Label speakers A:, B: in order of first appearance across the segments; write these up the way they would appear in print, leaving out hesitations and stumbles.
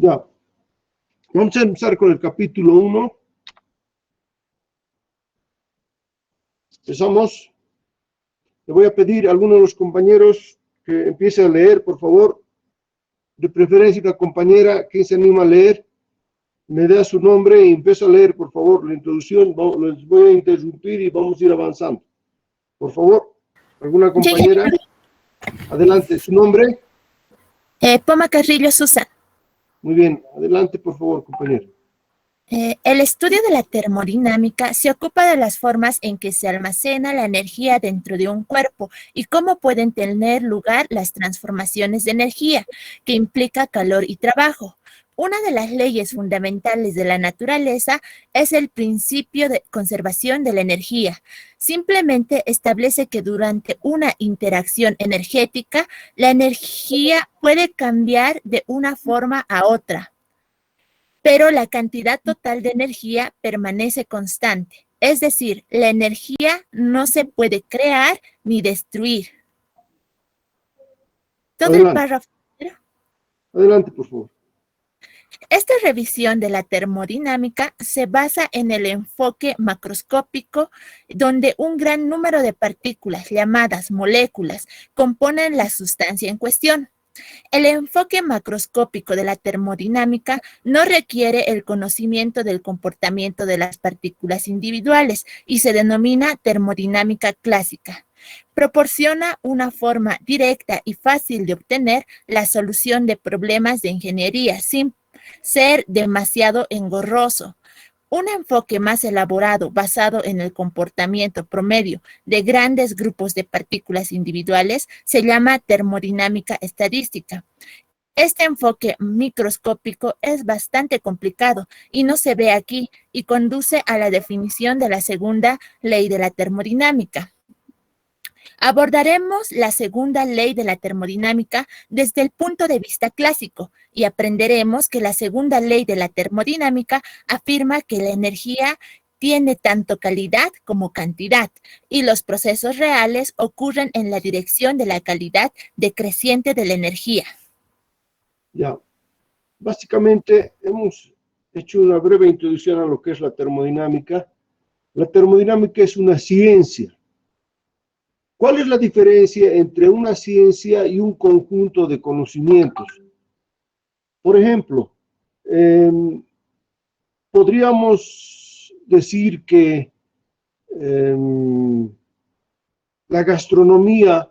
A: Ya. Vamos a empezar con el capítulo 1. Empezamos. Le voy a pedir a alguno de los compañeros que empiece a leer, por favor. De preferencia, la compañera que se anima a leer, me da su nombre y empieza a leer, por favor, la introducción. Les voy a interrumpir y vamos a ir avanzando. Por favor, alguna compañera. Adelante, ¿su nombre?
B: Poma Carrillo Susan.
A: Muy bien, adelante, por favor, compañero.
B: El estudio de la termodinámica se ocupa de las formas en que se almacena la energía dentro de un cuerpo y cómo pueden tener lugar las transformaciones de energía, que implica calor y trabajo. Una de las leyes fundamentales de la naturaleza es el principio de conservación de la energía. Simplemente establece que durante una interacción energética, la energía puede cambiar de una forma a otra, pero la cantidad total de energía permanece constante. Es decir, la energía no se puede crear ni destruir. Todo
A: Adelante.
B: el párrafo.
A: Adelante, por favor.
B: Esta revisión de la termodinámica se basa en el enfoque macroscópico, donde un gran número de partículas llamadas moléculas componen la sustancia en cuestión. El enfoque macroscópico de la termodinámica no requiere el conocimiento del comportamiento de las partículas individuales y se denomina termodinámica clásica. Proporciona una forma directa y fácil de obtener la solución de problemas de ingeniería sin ser demasiado engorroso. Un enfoque más elaborado basado en el comportamiento promedio de grandes grupos de partículas individuales se llama termodinámica estadística. Este enfoque microscópico es bastante complicado y no se ve aquí y conduce a la definición de la segunda ley de la termodinámica. Abordaremos la segunda ley de la termodinámica desde el punto de vista clásico y aprenderemos que la segunda ley de la termodinámica afirma que la energía tiene tanto calidad como cantidad y los procesos reales ocurren en la dirección de la calidad decreciente de la energía.
A: Ya, básicamente hemos hecho una breve introducción a lo que es la termodinámica. La termodinámica es una ciencia. ¿Cuál es la diferencia entre una ciencia y un conjunto de conocimientos? Por ejemplo, podríamos decir que la gastronomía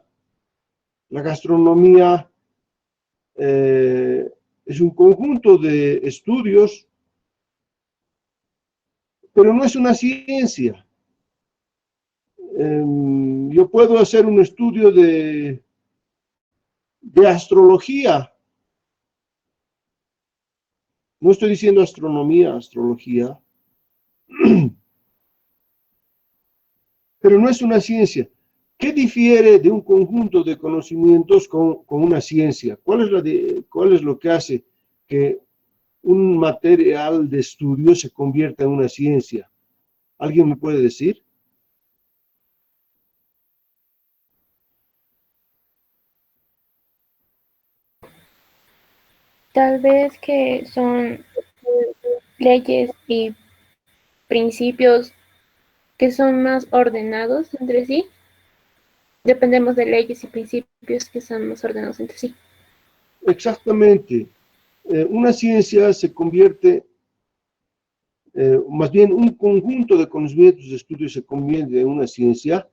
A: es un conjunto de estudios, pero no es una ciencia. Yo puedo hacer un estudio de astrología. No estoy diciendo astronomía, astrología. Pero no es una ciencia. ¿Qué difiere de un conjunto de conocimientos con una ciencia? ¿Cuál es lo que hace que un material de estudio se convierta en una ciencia? ¿Alguien me puede decir?
C: Tal vez que son leyes y principios que son más ordenados entre sí. Dependemos de leyes y principios que son más ordenados entre sí.
A: Exactamente. Una ciencia se convierte, más bien un conjunto de conocimientos de estudio se convierte en una ciencia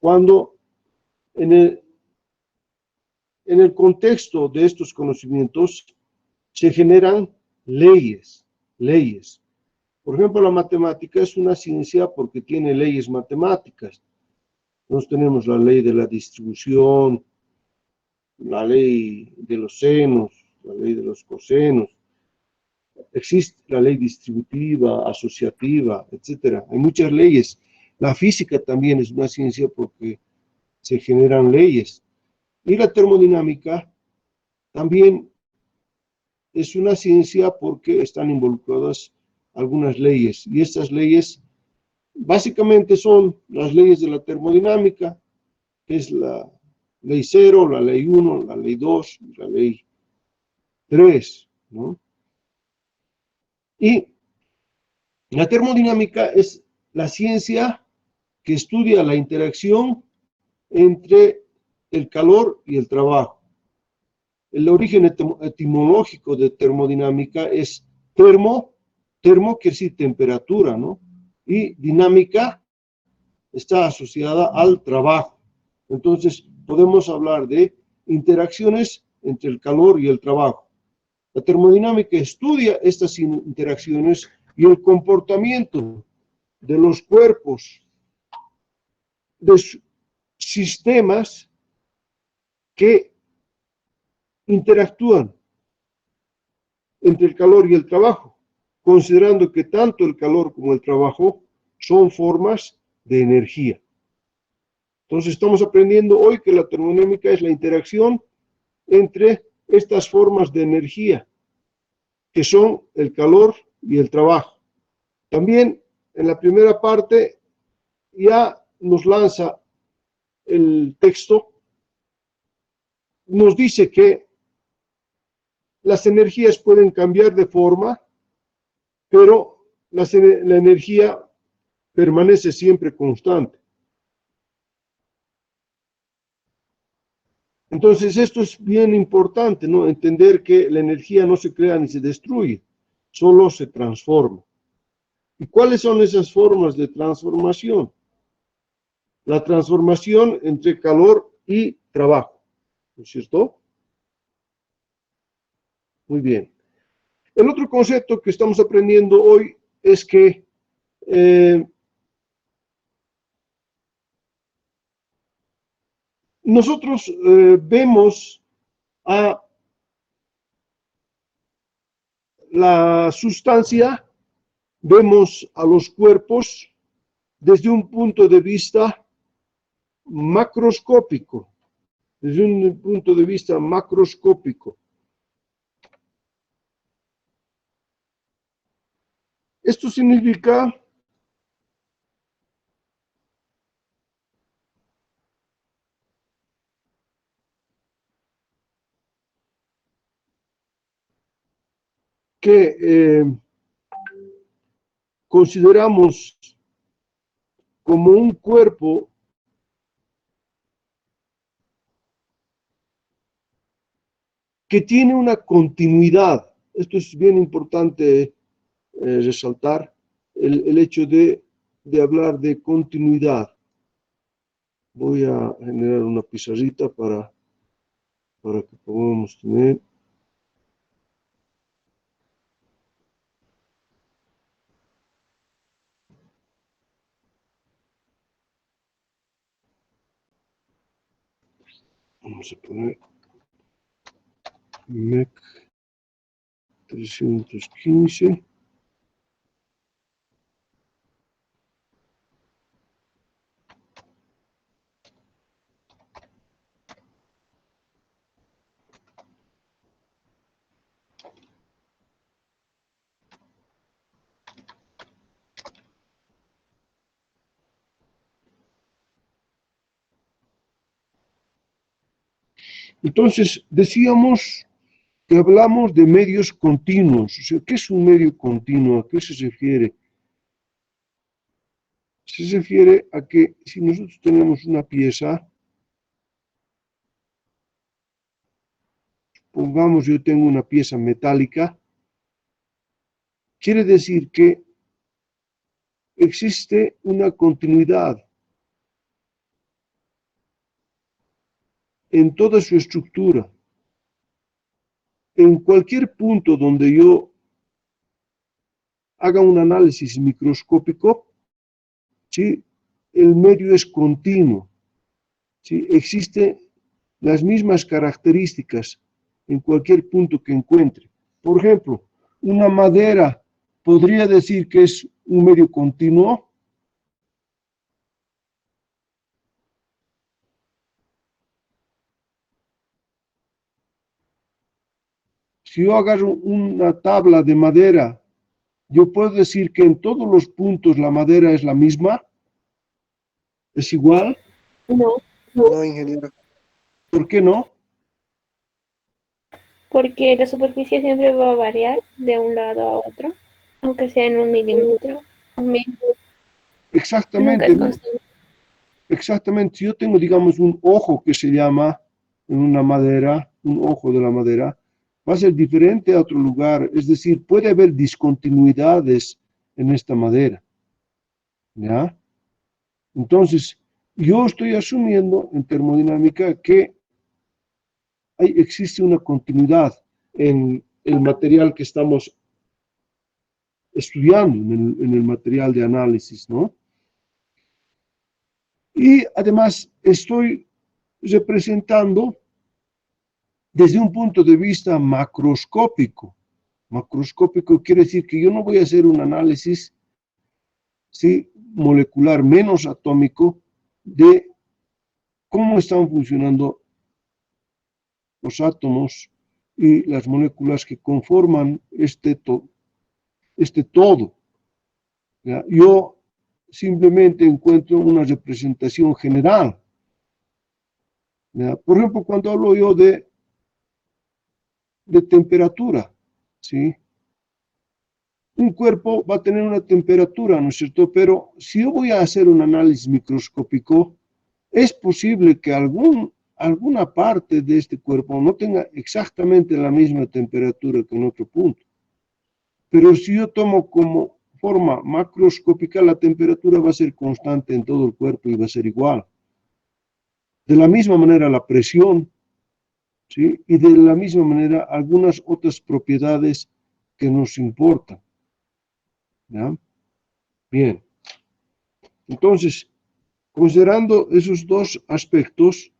A: cuando en el contexto de estos conocimientos se generan leyes. Por ejemplo, la matemática es una ciencia porque tiene leyes matemáticas. Nosotros tenemos la ley de la distribución, la ley de los senos, la ley de los cosenos. Existe la ley distributiva, asociativa, etcétera. Hay muchas leyes. La física también es una ciencia porque se generan leyes. Y la termodinámica también es una ciencia porque están involucradas algunas leyes. Y estas leyes básicamente son las leyes de la termodinámica, que es la ley 0, la ley 1, la ley 2, la ley 3, ¿no? Y la termodinámica es la ciencia que estudia la interacción entre el calor y el trabajo. El origen etimológico de termodinámica es termo quiere decir temperatura, ¿no? Y dinámica está asociada al trabajo. Entonces, podemos hablar de interacciones entre el calor y el trabajo. La termodinámica estudia estas interacciones y el comportamiento de los cuerpos, de sistemas que interactúan entre el calor y el trabajo, considerando que tanto el calor como el trabajo son formas de energía. Entonces estamos aprendiendo hoy que la termodinámica es la interacción entre estas formas de energía, que son el calor y el trabajo. También en la primera parte ya nos lanza el texto, nos dice que las energías pueden cambiar de forma, pero la energía permanece siempre constante. Entonces esto es bien importante, ¿no? Entender que la energía no se crea ni se destruye, solo se transforma. ¿Y cuáles son esas formas de transformación? La transformación entre calor y trabajo, ¿no es cierto? Muy bien. El otro concepto que estamos aprendiendo hoy es que nosotros vemos a la sustancia, vemos a los cuerpos desde un punto de vista macroscópico, desde un punto de vista macroscópico. Esto significa que consideramos como un cuerpo que tiene una continuidad. Esto es bien importante resaltar, el hecho de hablar de continuidad. Voy a generar una pizarrita para que podamos tener. Vamos a poner MEC 315. Entonces, decíamos que hablamos de medios continuos. O sea, ¿qué es un medio continuo? ¿A qué se refiere? Se refiere a que si nosotros tenemos una pieza, pongamos yo tengo una pieza metálica, quiere decir que existe una continuidad en toda su estructura. En cualquier punto donde yo haga un análisis microscópico, ¿sí? El medio es continuo, ¿sí? Existen las mismas características en cualquier punto que encuentre. Por ejemplo, una madera, ¿podría decir que es un medio continuo? Si yo agarro una tabla de madera, ¿yo puedo decir que en todos los puntos la madera es la misma? ¿Es igual?
C: No,
D: No, ingeniero.
A: ¿Por qué no?
C: porque la superficie siempre va a variar de un lado a otro. Aunque sea en 1 milímetro. Nunca
A: Exactamente,
C: es
A: ¿no?
C: constante.
A: Exactamente. Si yo tengo, digamos, un ojo que se llama en una madera, un ojo de la madera, va a ser diferente a otro lugar. Es decir, puede haber discontinuidades en esta madera, ¿ya? Entonces, yo estoy asumiendo en termodinámica que existe una continuidad en el material que estamos estudiando, en el material de análisis, ¿no? Y además estoy representando desde un punto de vista macroscópico. Macroscópico quiere decir que yo no voy a hacer un análisis, ¿sí?, molecular menos atómico de cómo están funcionando los átomos y las moléculas que conforman este todo. ¿Ya? Yo simplemente encuentro una representación general. ¿Ya? Por ejemplo, cuando hablo yo de temperatura, ¿sí? Un cuerpo va a tener una temperatura, ¿no es cierto? Pero si yo voy a hacer un análisis microscópico, es posible que alguna parte de este cuerpo no tenga exactamente la misma temperatura que en otro punto. Pero si yo tomo como forma macroscópica, la temperatura va a ser constante en todo el cuerpo y va a ser igual. De la misma manera la presión, ¿sí? Y de la misma manera algunas otras propiedades que nos importan, ¿ya? Bien. Entonces, considerando esos dos aspectos,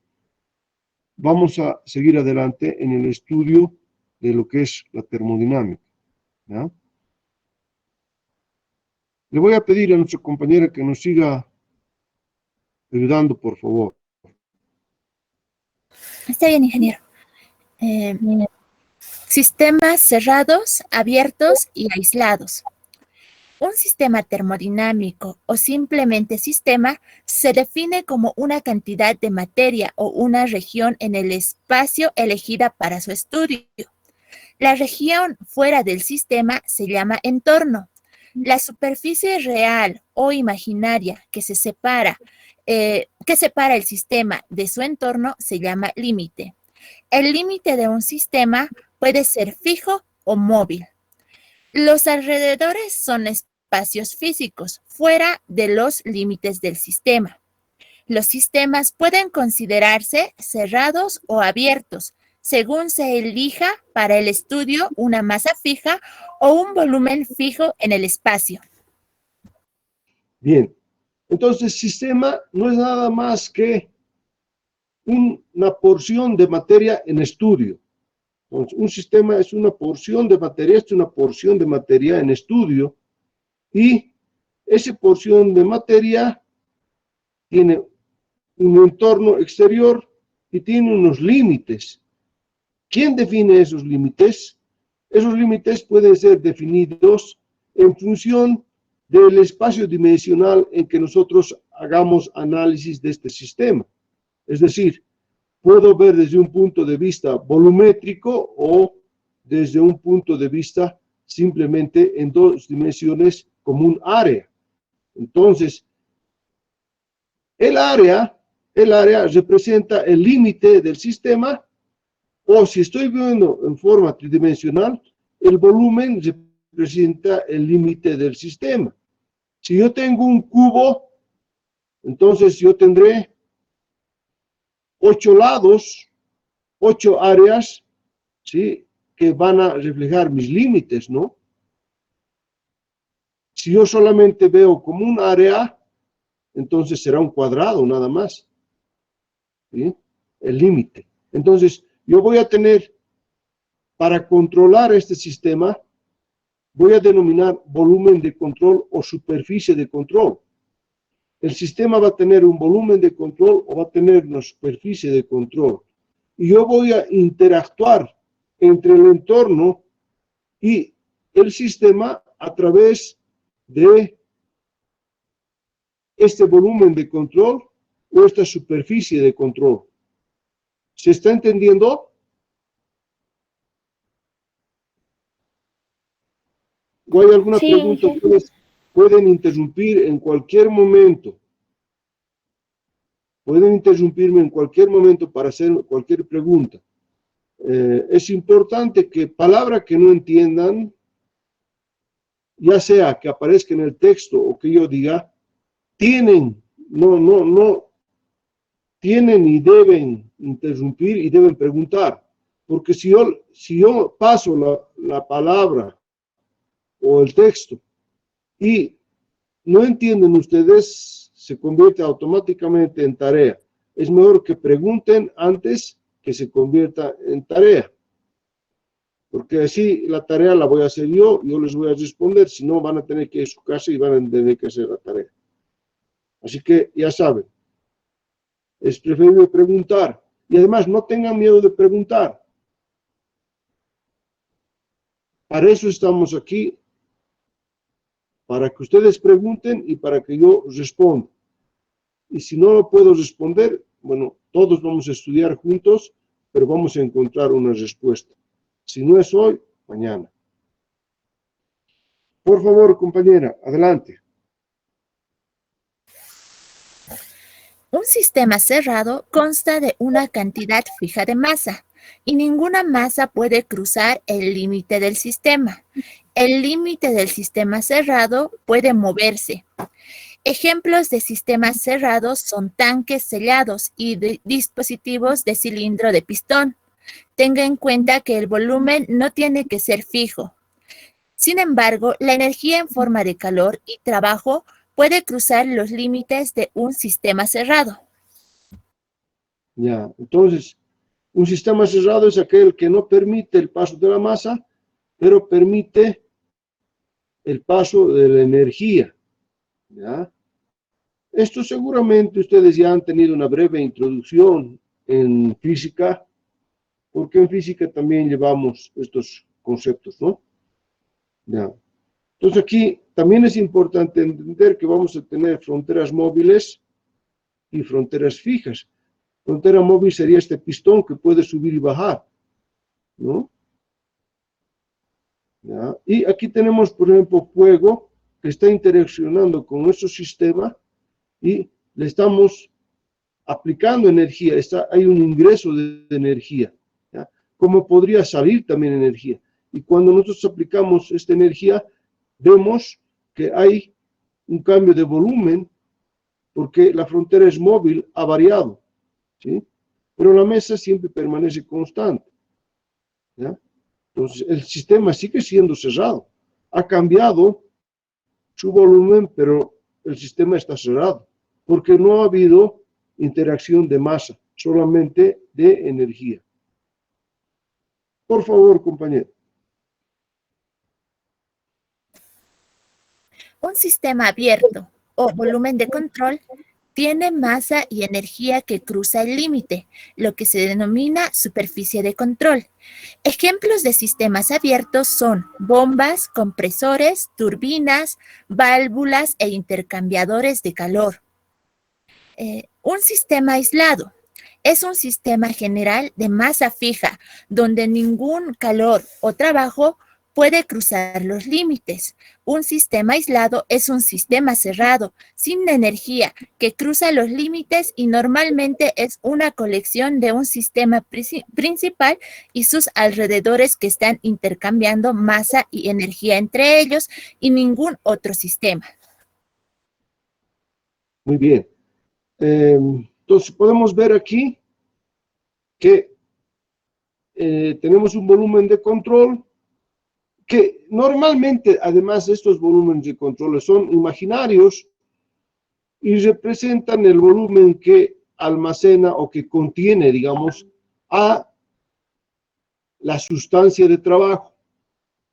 A: vamos a seguir adelante en el estudio de lo que es la termodinámica, ¿ya? Le voy a pedir a nuestra compañera que nos siga ayudando, por favor.
B: Está bien, ingeniero. Sistemas cerrados, abiertos y aislados. Un sistema termodinámico o simplemente sistema se define como una cantidad de materia o una región en el espacio elegida para su estudio. La región fuera del sistema se llama entorno. La superficie real o imaginaria que separa el sistema de su entorno se llama límite. El límite de un sistema puede ser fijo o móvil. Los alrededores son espacios físicos fuera de los límites del sistema. Los sistemas pueden considerarse cerrados o abiertos, según se elija para el estudio una masa fija o un volumen fijo en el espacio.
A: Bien, entonces sistema no es nada más que una porción de materia en estudio. Entonces, un sistema es una porción de materia, es una porción de materia en estudio, y esa porción de materia tiene un entorno exterior y tiene unos límites. ¿Quién define esos límites? Esos límites pueden ser definidos en función del espacio dimensional en que nosotros hagamos análisis de este sistema. Es decir, puedo ver desde un punto de vista volumétrico o desde un punto de vista simplemente en dos dimensiones como un área. Entonces, el área representa el límite del sistema, o si estoy viendo en forma tridimensional, el volumen representa el límite del sistema. Si yo tengo un cubo, entonces yo tendré 8 lados, 8 áreas, ¿sí?, que van a reflejar mis límites, ¿no? Si yo solamente veo como un área, entonces será un cuadrado nada más, ¿sí?, el límite. Entonces, yo voy a tener, para controlar este sistema, voy a denominar volumen de control o superficie de control. El sistema va a tener un volumen de control o va a tener una superficie de control. Y yo voy a interactuar entre el entorno y el sistema a través de este volumen de control o esta superficie de control. ¿Se está entendiendo? o hay alguna
C: Sí,
A: pregunta, ustedes pueden interrumpir en cualquier momento. Pueden interrumpirme en cualquier momento para hacer cualquier pregunta. Es importante que palabra que no entiendan, ya sea que aparezca en el texto o que yo diga, tienen y deben interrumpir y deben preguntar. Porque si yo paso la palabra o el texto y no entienden ustedes, se convierte automáticamente en tarea. Es mejor que pregunten antes que se convierta en tarea. Porque así la tarea la voy a hacer yo les voy a responder, si no van a tener que ir a su casa y van a tener que hacer la tarea. Así que ya saben, es preferible preguntar. Y además no tengan miedo de preguntar. Para eso estamos aquí, para que ustedes pregunten y para que yo responda. Y si no lo puedo responder, bueno, todos vamos a estudiar juntos, pero vamos a encontrar una respuesta. Si no es hoy, mañana. Por favor, compañera, adelante.
B: Un sistema cerrado consta de una cantidad fija de masa y ninguna masa puede cruzar el límite del sistema. El límite del sistema cerrado puede moverse. Ejemplos de sistemas cerrados son tanques sellados y dispositivos de cilindro de pistón. Tenga en cuenta que el volumen no tiene que ser fijo. Sin embargo, la energía en forma de calor y trabajo puede cruzar los límites de un sistema cerrado.
A: Ya, entonces, un sistema cerrado es aquel que no permite el paso de la masa, pero permite el paso de la energía. ¿Ya? Esto seguramente ustedes ya han tenido una breve introducción en física, porque en física también llevamos estos conceptos, ¿no? Ya. Entonces aquí también es importante entender que vamos a tener fronteras móviles y fronteras fijas. Frontera móvil sería este pistón que puede subir y bajar, ¿no? ¿Ya? Y aquí tenemos, por ejemplo, fuego que está interaccionando con nuestro sistema y le estamos aplicando energía, hay un ingreso de energía, ¿ya? Como podría salir también energía. Y cuando nosotros aplicamos esta energía, vemos que hay un cambio de volumen porque la frontera es móvil, ha variado, ¿sí? Pero la mesa siempre permanece constante, ¿ya? Entonces, el sistema sigue siendo cerrado. Ha cambiado su volumen, pero el sistema está cerrado, porque no ha habido interacción de masa, solamente de energía. Por favor, compañero.
B: Un sistema abierto o volumen de control tiene masa y energía que cruza el límite, lo que se denomina superficie de control. Ejemplos de sistemas abiertos son bombas, compresores, turbinas, válvulas e intercambiadores de calor. Un sistema aislado es un sistema general de masa fija, donde ningún calor o trabajo puede cruzar los límites. Un sistema aislado es un sistema cerrado, sin energía, que cruza los límites y normalmente es una colección de un sistema principal y sus alrededores que están intercambiando masa y energía entre ellos y ningún otro sistema.
A: Muy bien. Entonces podemos ver aquí que tenemos un volumen de control que normalmente, además, estos volúmenes de control son imaginarios y representan el volumen que almacena o que contiene, digamos, a la sustancia de trabajo.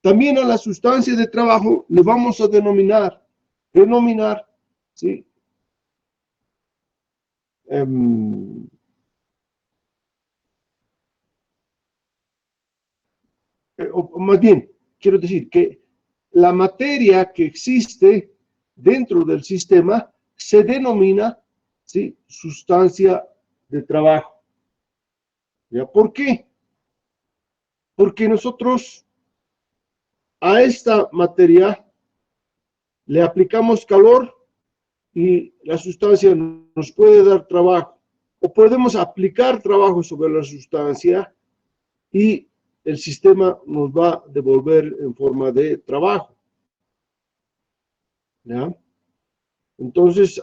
A: También a la sustancia de trabajo le vamos a denominar, ¿sí? O más bien, quiero decir que la materia que existe dentro del sistema se denomina, ¿sí?, sustancia de trabajo. ¿Ya? ¿Por qué? Porque nosotros a esta materia le aplicamos calor y la sustancia nos puede dar trabajo, o podemos aplicar trabajo sobre la sustancia y el sistema nos va a devolver en forma de trabajo. ¿Ya? Entonces,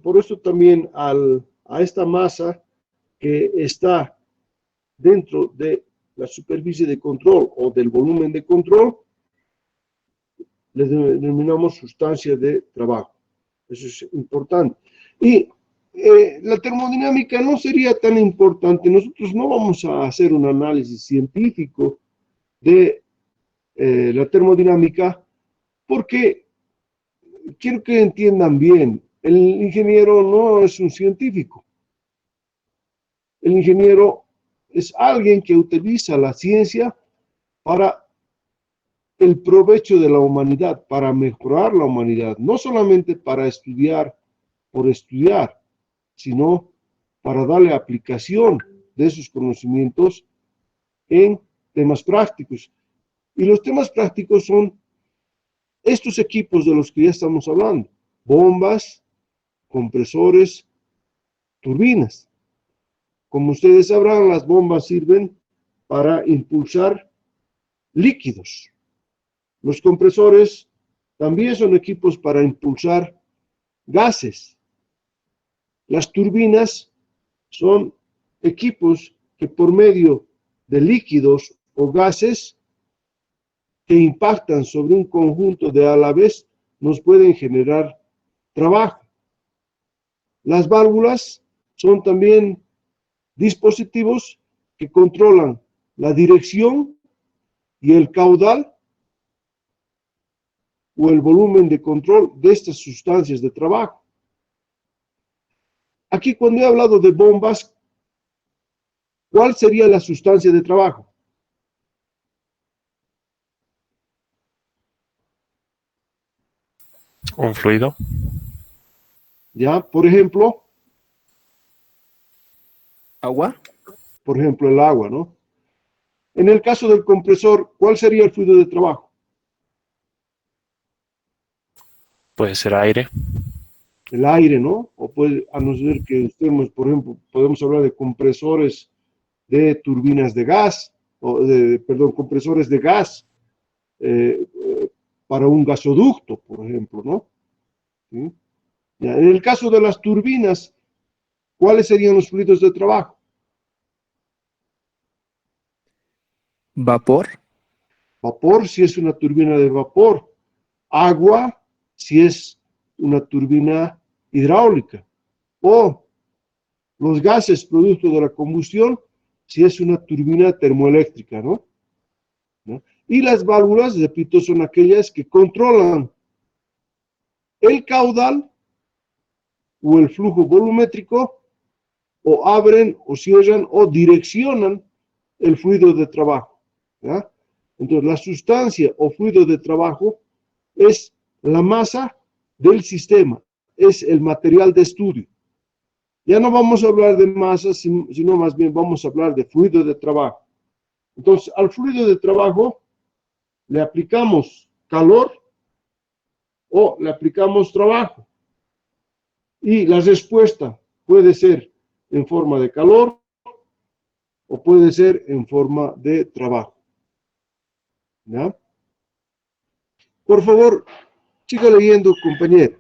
A: por eso también a esta masa que está dentro de la superficie de control o del volumen de control, le denominamos sustancia de trabajo. Eso es importante. Y la termodinámica no sería tan importante. Nosotros no vamos a hacer un análisis científico de la termodinámica porque quiero que entiendan bien, el ingeniero no es un científico. El ingeniero es alguien que utiliza la ciencia para el provecho de la humanidad, para mejorar la humanidad, no solamente para estudiar por estudiar, sino para darle aplicación de esos conocimientos en temas prácticos. Y los temas prácticos son estos equipos de los que ya estamos hablando: bombas, compresores, turbinas. Como ustedes sabrán, las bombas sirven para impulsar líquidos. Los compresores también son equipos para impulsar gases. Las turbinas son equipos que por medio de líquidos o gases que impactan sobre un conjunto de a la vez nos pueden generar trabajo. Las válvulas son también dispositivos que controlan la dirección y el caudal o el volumen de control de estas sustancias de trabajo. Aquí, cuando he hablado de bombas, ¿cuál sería la sustancia de trabajo?
D: Un fluido.
A: ¿Ya? Por ejemplo,
E: ¿Agua?
A: el agua, ¿no? En el caso del compresor, ¿cuál sería el fluido de trabajo?
D: Puede ser aire.
A: El aire, ¿no? O puede, a no ser que estemos, por ejemplo, podemos hablar de compresores de turbinas de gas, o perdón, compresores de gas para un gasoducto, por ejemplo, ¿no? ¿Sí? Ya, en el caso de las turbinas, ¿cuáles serían los fluidos de trabajo?
E: ¿Vapor?
A: Vapor, si es una turbina de vapor. Agua, si es una turbina hidráulica. O los gases producto de la combustión, si es una turbina termoeléctrica, ¿no? Y las válvulas, repito, son aquellas que controlan el caudal o el flujo volumétrico, o abren o cierran o direccionan el fluido de trabajo. ¿Ya? Entonces, la sustancia o fluido de trabajo es la masa del sistema, es el material de estudio. Ya no vamos a hablar de masa, sino más bien vamos a hablar de fluido de trabajo. Entonces, al fluido de trabajo le aplicamos calor o le aplicamos trabajo. Y la respuesta puede ser en forma de calor o puede ser en forma de trabajo. ¿Ya? Por favor, siga leyendo, compañero.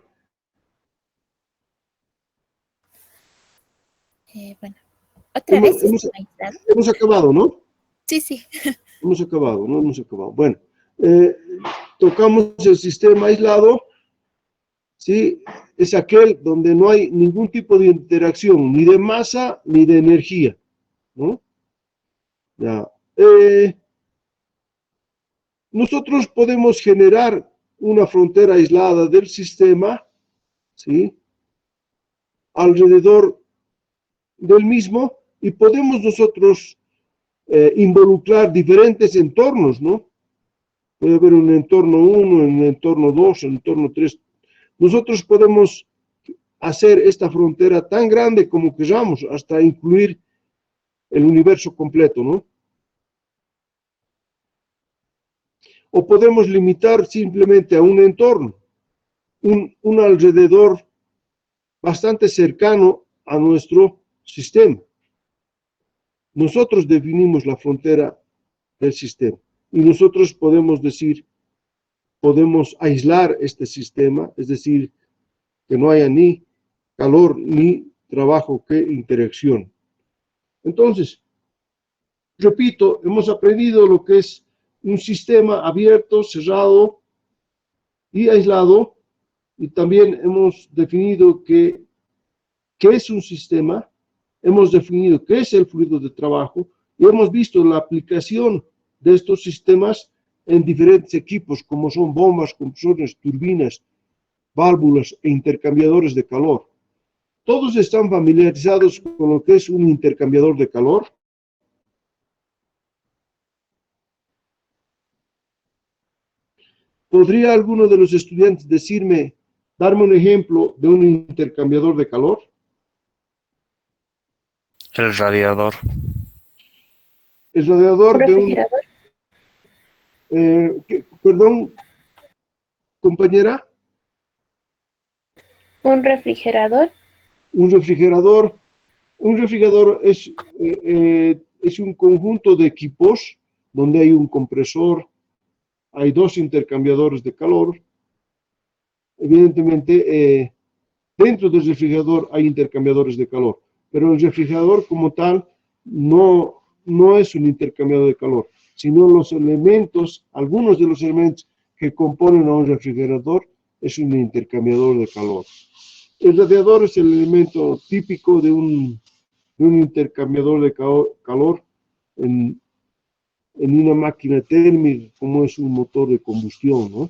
B: Bueno, otra vez.
A: Hemos acabado, ¿no?
B: Sí, sí.
A: Hemos acabado, no hemos acabado. Bueno, tocamos el sistema aislado, ¿sí? Es aquel donde no hay ningún tipo de interacción, ni de masa, ni de energía, ¿no? Ya. Nosotros podemos generar una frontera aislada del sistema, ¿sí? Alrededor del mismo, y podemos nosotros involucrar diferentes entornos, ¿no? Puede haber un entorno 1, un entorno 2, un entorno 3. Nosotros podemos hacer esta frontera tan grande como queramos, hasta incluir el universo completo, ¿no? o podemos limitar simplemente a un entorno, un alrededor bastante cercano a nuestro sistema. Nosotros definimos la frontera del sistema y nosotros podemos decir, podemos aislar este sistema, es decir, que no haya ni calor ni trabajo que interacción. Entonces, repito, hemos aprendido lo que es un sistema abierto, cerrado y aislado, y también hemos definido qué es un sistema, hemos definido qué es el fluido de trabajo y hemos visto la aplicación de estos sistemas en diferentes equipos, como son bombas, compresores, turbinas, válvulas e intercambiadores de calor. ¿Todos están familiarizados con lo que es un intercambiador de calor? ¿Podría alguno de los estudiantes darme un ejemplo de un intercambiador de calor?
D: El radiador.
A: El radiador
C: ¿Un
A: de
C: refrigerador?
A: perdón, compañera,
C: ¿Un refrigerador?
A: un refrigerador. Un refrigerador es un conjunto de equipos donde hay un compresor, hay dos intercambiadores de calor. Evidentemente, dentro del refrigerador hay intercambiadores de calor, pero el refrigerador como tal no es un intercambiador de calor, sino los elementos, algunos de los elementos que componen a un refrigerador es un intercambiador de calor. El radiador es el elemento típico de un intercambiador de calor en una máquina térmica, como es un motor de combustión, ¿no?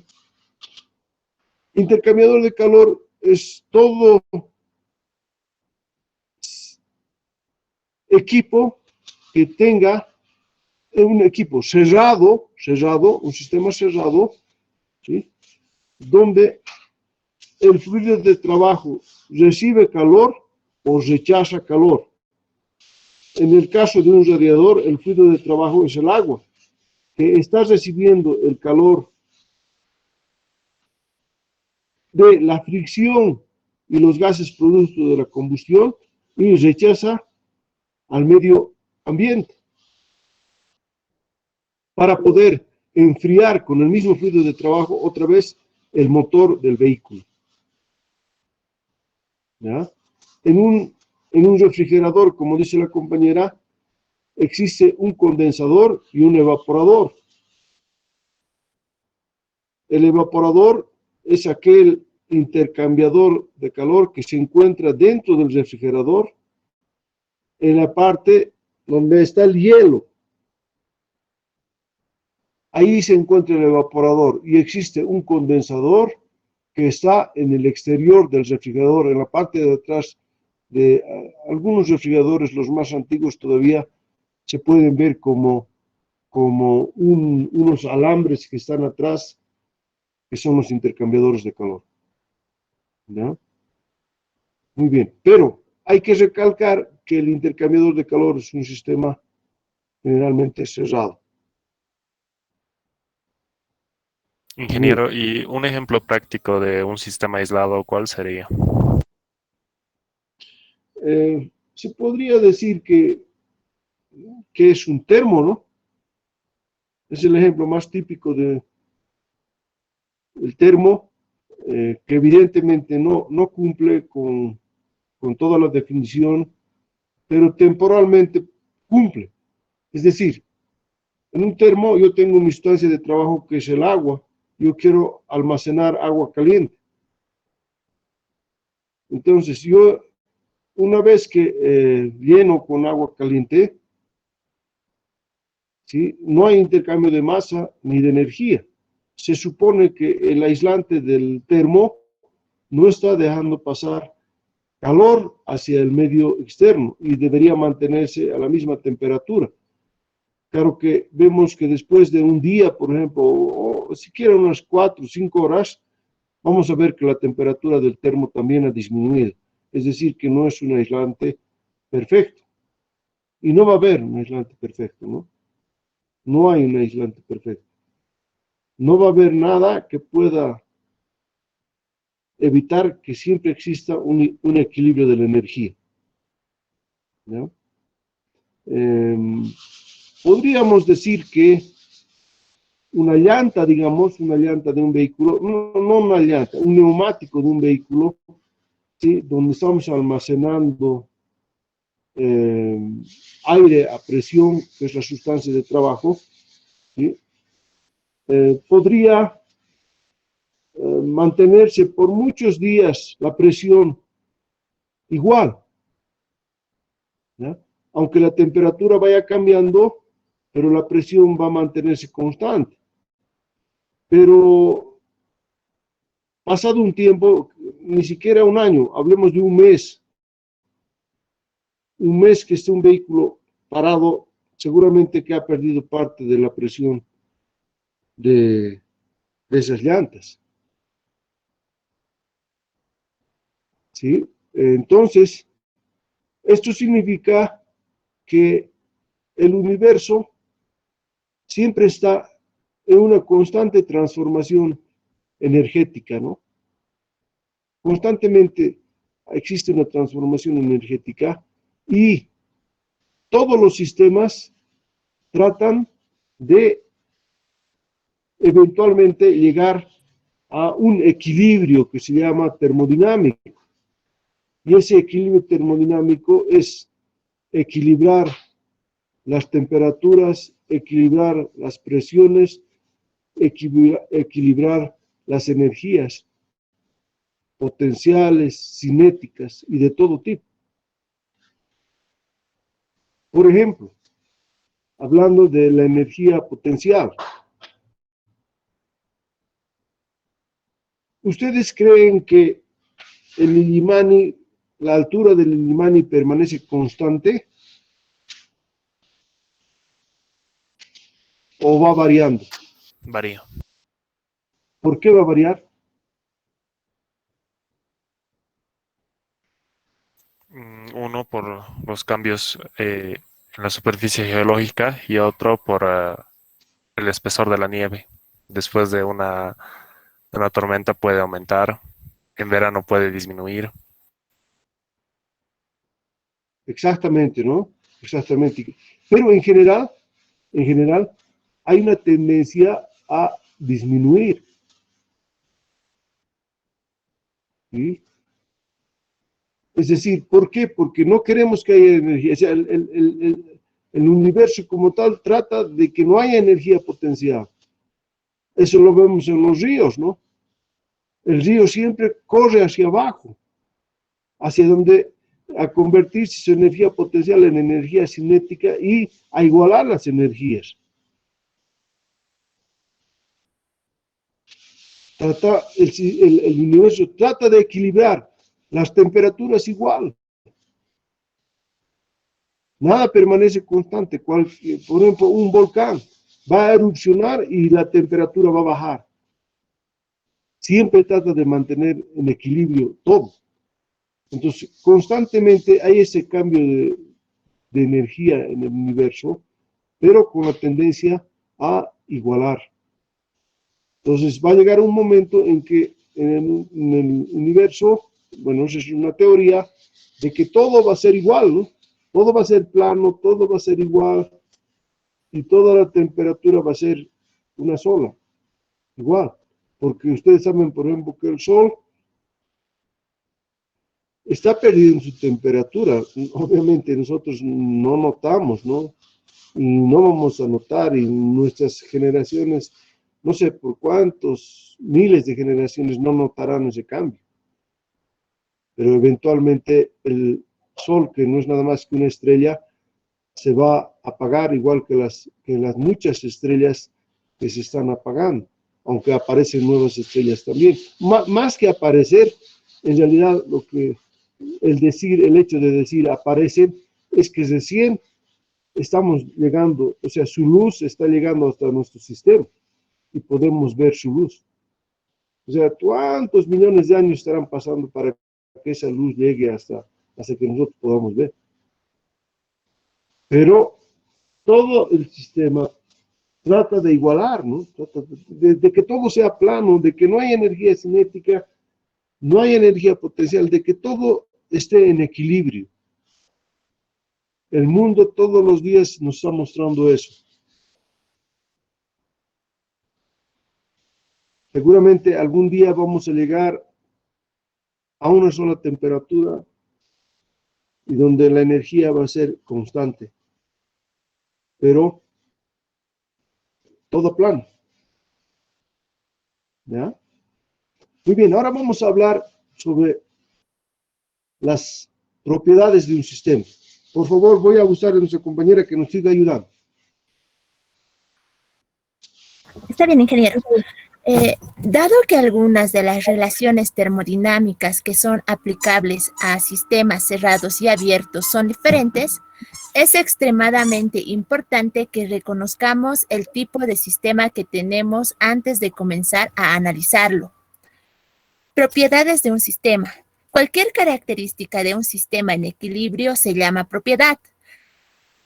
A: Intercambiador de calor es todo equipo que tenga un equipo cerrado, un sistema cerrado, ¿sí? Donde el fluido de trabajo recibe calor o rechaza calor. En el caso de un radiador, el fluido de trabajo es el agua, que está recibiendo el calor de la fricción y los gases producto de la combustión y rechaza al medio ambiente para poder enfriar con el mismo fluido de trabajo otra vez el motor del vehículo. ¿Ya? En un refrigerador, como dice la compañera, existe un condensador y un evaporador. El evaporador es aquel intercambiador de calor que se encuentra dentro del refrigerador, en la parte donde está el hielo. Ahí se encuentra el evaporador y existe un condensador que está en el exterior del refrigerador, en la parte de atrás de algunos refrigeradores, los más antiguos todavía se pueden ver como unos alambres que están atrás, que son los intercambiadores de calor. ¿Ya? Muy bien, pero hay que recalcar que el intercambiador de calor es un sistema generalmente cerrado.
D: Ingeniero, y un ejemplo práctico de un sistema aislado, ¿cuál sería?
A: Se podría decir que es un termo, ¿no? Es el ejemplo más típico del termo, que evidentemente no cumple con toda la definición, pero temporalmente cumple. Es decir, en un termo yo tengo una instancia de trabajo que es el agua. Yo quiero almacenar agua caliente. Entonces, yo una vez que lleno con agua caliente, ¿sí? No hay intercambio de masa ni de energía. Se supone que el aislante del termo no está dejando pasar calor hacia el medio externo y debería mantenerse a la misma temperatura. Claro que vemos que después de un día, por ejemplo, o siquiera unas 4 o 5 horas, vamos a ver que la temperatura del termo también ha disminuido. Es decir, que no es un aislante perfecto. Y no va a haber un aislante perfecto, ¿no? No hay un aislante perfecto. no va a haber nada que pueda evitar que siempre exista un equilibrio de la energía, ¿no? Podríamos decir que una llanta, digamos, una llanta de un vehículo, no una llanta, un neumático de un vehículo, ¿sí? Donde estamos almacenando aire a presión, que es la sustancia de trabajo, ¿sí? Podría mantenerse por muchos días la presión igual, ¿ya? Aunque la temperatura vaya cambiando, pero la presión va a mantenerse constante. Pero pasado un tiempo, ni siquiera un año, hablemos de un mes que esté un vehículo parado, seguramente que ha perdido parte de la presión de esas llantas, ¿sí? Entonces, esto significa que el universo siempre está en una constante transformación energética, ¿no? Constantemente existe una transformación energética y todos los sistemas tratan de eventualmente llegar a un equilibrio que se llama termodinámico. Y ese equilibrio termodinámico es equilibrar las temperaturas, equilibrar las presiones, equilibrar las energías potenciales, cinéticas y de todo tipo. Por ejemplo, hablando de la energía potencial, ¿ustedes creen que el Illimani, la altura del Illimani permanece constante o va variando?
D: Varía.
A: ¿Por qué va a variar?
D: Uno por los cambios en la superficie geológica y otro por el espesor de la nieve. Después de una tormenta puede aumentar, en verano puede disminuir.
A: Exactamente, ¿no? Exactamente. Pero en general, hay una tendencia a disminuir, ¿sí? Es decir, ¿por qué? Porque no queremos que haya energía. O sea, el universo como tal trata de que no haya energía potencial. Eso lo vemos en los ríos, ¿no? El río siempre corre hacia abajo, hacia donde a convertirse su energía potencial en energía cinética y a igualar las energías. El universo trata de equilibrar las temperaturas igual. Nada permanece constante. Por ejemplo, un volcán va a erupcionar y la temperatura va a bajar. Siempre trata de mantener en equilibrio todo. Entonces, constantemente hay ese cambio de energía en el universo, pero con la tendencia a igualar. Entonces, va a llegar un momento en que en el universo, bueno, esa es una teoría, de que todo va a ser igual, ¿no? Todo va a ser plano, todo va a ser igual, y toda la temperatura va a ser una sola, igual. Porque ustedes saben, por ejemplo, que el Sol está perdiendo su temperatura. Obviamente nosotros no notamos, ¿no? Y no vamos a notar, y nuestras generaciones, no sé por cuántos miles de generaciones no notarán ese cambio. Pero eventualmente el Sol, que no es nada más que una estrella, se va a apagar igual que las muchas estrellas que se están apagando, aunque aparecen nuevas estrellas también. Más que aparecer, en realidad el hecho de decir aparecen, es que recién estamos llegando, o sea, su luz está llegando hasta nuestro sistema y podemos ver su luz. O sea, ¿cuántos millones de años estarán pasando para que esa luz llegue hasta que nosotros podamos ver? Pero todo el sistema trata de igualar, ¿no? Trata de que todo sea plano, de que no haya energía cinética, no haya energía potencial, de que todo esté en equilibrio. El mundo todos los días nos está mostrando eso. Seguramente algún día vamos a llegar a una sola temperatura y donde la energía va a ser constante. Pero todo plano. ¿Ya? Muy bien, ahora vamos a hablar sobre las propiedades de un sistema. Por favor, voy a buscar a nuestra compañera que nos siga ayudando.
B: Está bien, ingeniero. Dado que algunas de las relaciones termodinámicas que son aplicables a sistemas cerrados y abiertos son diferentes, es extremadamente importante que reconozcamos el tipo de sistema que tenemos antes de comenzar a analizarlo. Propiedades de un sistema. Cualquier característica de un sistema en equilibrio se llama propiedad.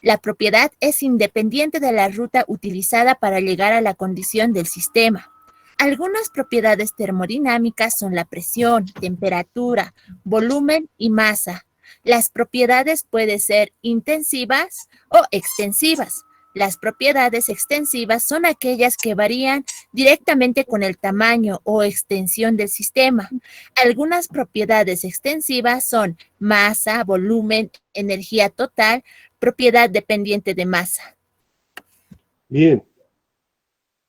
B: La propiedad es independiente de la ruta utilizada para llegar a la condición del sistema. Algunas propiedades termodinámicas son la presión, temperatura, volumen y masa. Las propiedades pueden ser intensivas o extensivas. Las propiedades extensivas son aquellas que varían directamente con el tamaño o extensión del sistema. Algunas propiedades extensivas son masa, volumen, energía total, propiedad dependiente de masa.
A: Bien.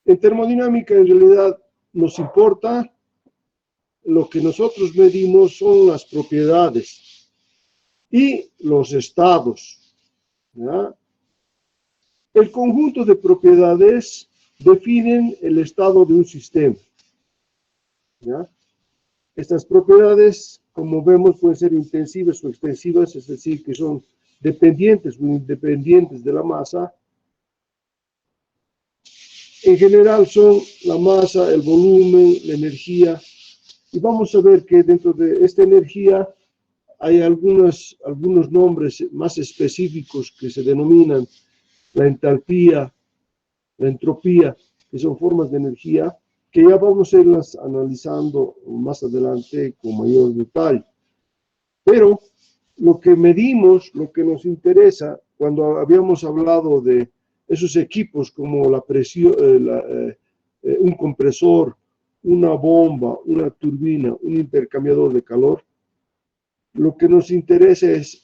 A: En termodinámica, en realidad, nos importa lo que nosotros medimos son las propiedades y los estados, ¿ya? El conjunto de propiedades definen el estado de un sistema, ¿ya? Estas propiedades, como vemos, pueden ser intensivas o extensivas, es decir, que son dependientes o independientes de la masa. En general son la masa, el volumen, la energía, y vamos a ver que dentro de esta energía hay algunos nombres más específicos que se denominan la entalpía, la entropía, que son formas de energía que ya vamos a irlas analizando más adelante con mayor detalle. Pero lo que medimos, lo que nos interesa, cuando habíamos hablado de esos equipos como la presión, un compresor, una bomba, una turbina, un intercambiador de calor, lo que nos interesa es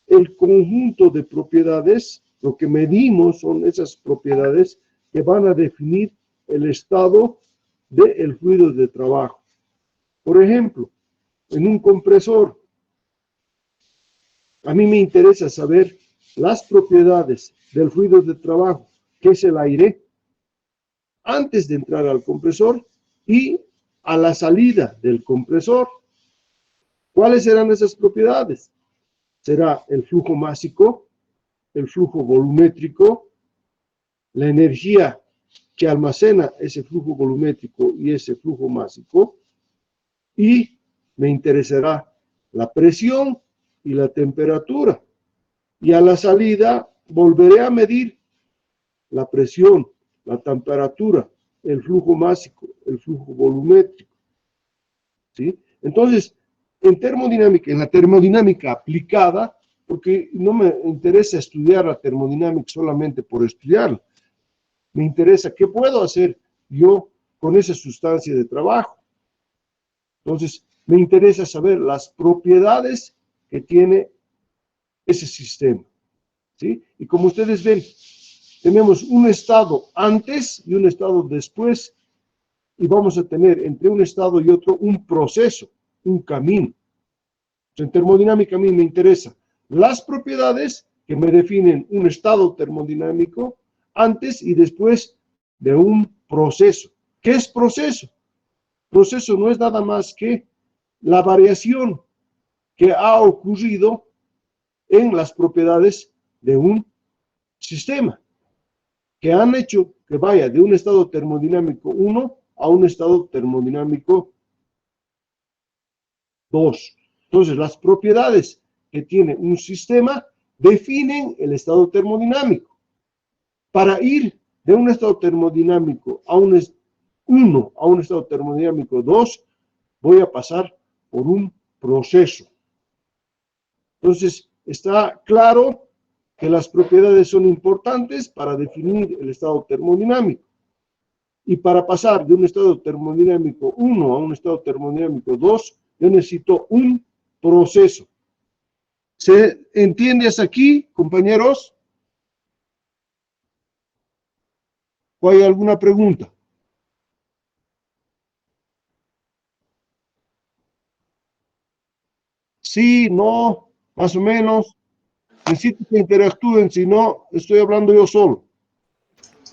A: el conjunto de propiedades. Lo que medimos son esas propiedades que van a definir el estado del fluido de trabajo. Por ejemplo, en un compresor, a mí me interesa saber las propiedades del fluido de trabajo, que es el aire, antes de entrar al compresor y a la salida del compresor. ¿Cuáles serán esas propiedades? Será el flujo másico, el flujo volumétrico, la energía que almacena ese flujo volumétrico y ese flujo másico, y me interesará la presión y la temperatura. Y a la salida volveré a medir la presión, la temperatura, el flujo másico, el flujo volumétrico, ¿sí? Entonces, en la termodinámica aplicada, porque no me interesa estudiar la termodinámica solamente por estudiarla, me interesa qué puedo hacer yo con esa sustancia de trabajo. Entonces, me interesa saber las propiedades que tiene ese sistema, ¿sí? Y como ustedes ven, tenemos un estado antes y un estado después, y vamos a tener entre un estado y otro un proceso, un camino. En termodinámica a mí me interesa las propiedades que me definen un estado termodinámico antes y después de un proceso. ¿Qué es proceso? Proceso no es nada más que la variación que ha ocurrido en las propiedades de un sistema, que han hecho que vaya de un estado termodinámico 1 a un estado termodinámico 2. Entonces, las propiedades que tiene un sistema definen el estado termodinámico. Para ir de un estado termodinámico a un 1 a un estado termodinámico 2, voy a pasar por un proceso. Entonces, está claro que las propiedades son importantes para definir el estado termodinámico. Y para pasar de un estado termodinámico 1 a un estado termodinámico 2, yo necesito un proceso. ¿Se entiende hasta aquí, compañeros? ¿O hay alguna pregunta? Sí, no, más o menos. Necesito que interactúen, si no, estoy hablando yo solo.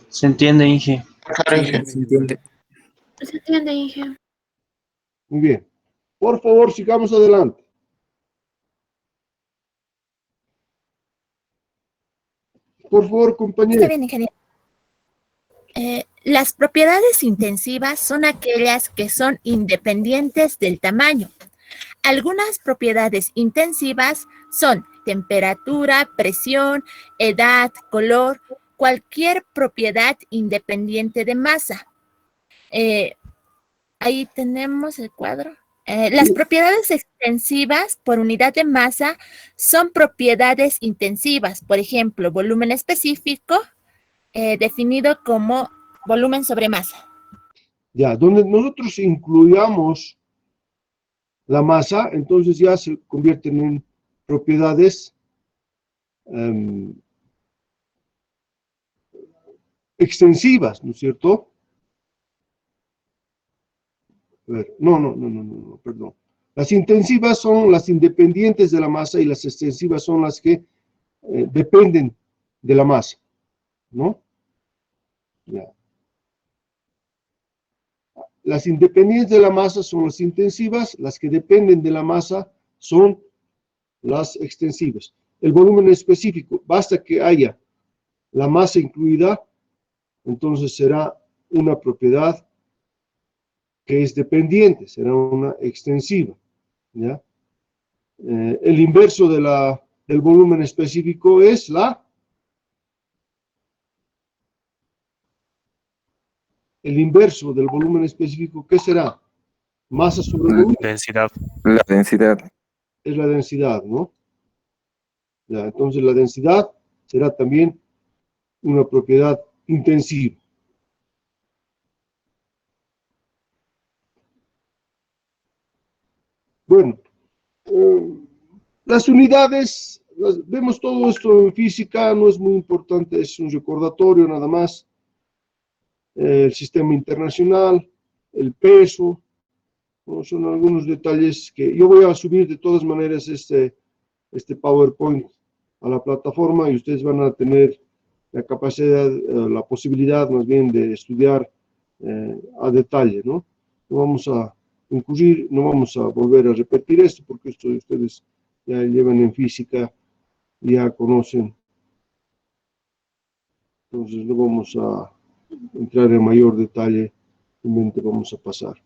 E: Se entiende, Inge.
F: Claro, Inge.
G: Se entiende.
C: Se entiende, Inge.
A: Muy bien. Por favor, sigamos adelante. Por favor, compañero.
B: Está bien, ingeniero. Las propiedades intensivas son aquellas que son independientes del tamaño. Algunas propiedades intensivas son temperatura, presión, edad, color, cualquier propiedad independiente de masa. Ahí tenemos el cuadro. Las propiedades extensivas por unidad de masa son propiedades intensivas. Por ejemplo, volumen específico definido como volumen sobre masa.
A: Ya, donde nosotros incluyamos la masa, entonces ya se convierten en propiedades extensivas, ¿no es cierto? A ver, no, perdón. Las intensivas son las independientes de la masa y las extensivas son las que dependen de la masa, ¿no? Ya. Las independientes de la masa son las intensivas, las que dependen de la masa son las extensivas. El volumen específico, basta que haya la masa incluida, entonces será una propiedad que es dependiente, será una extensiva, ¿ya? El inverso del volumen específico es el inverso del volumen específico, ¿qué será? Masa sobre volumen.
D: Densidad.
G: La densidad.
A: Es la densidad, ¿no? Ya, entonces la densidad será también una propiedad intensiva. Bueno, las unidades, vemos todo esto en física, no es muy importante, es un recordatorio nada más. El sistema internacional, el peso, ¿no? Son algunos detalles que yo voy a subir de todas maneras este PowerPoint a la plataforma y ustedes van a tener la capacidad, la posibilidad más bien de estudiar a detalle, ¿no? No vamos a incurrir, no vamos a volver a repetir esto porque esto ustedes ya llevan en física, ya conocen. Entonces no vamos a entrar en mayor detalle, simplemente vamos a pasar.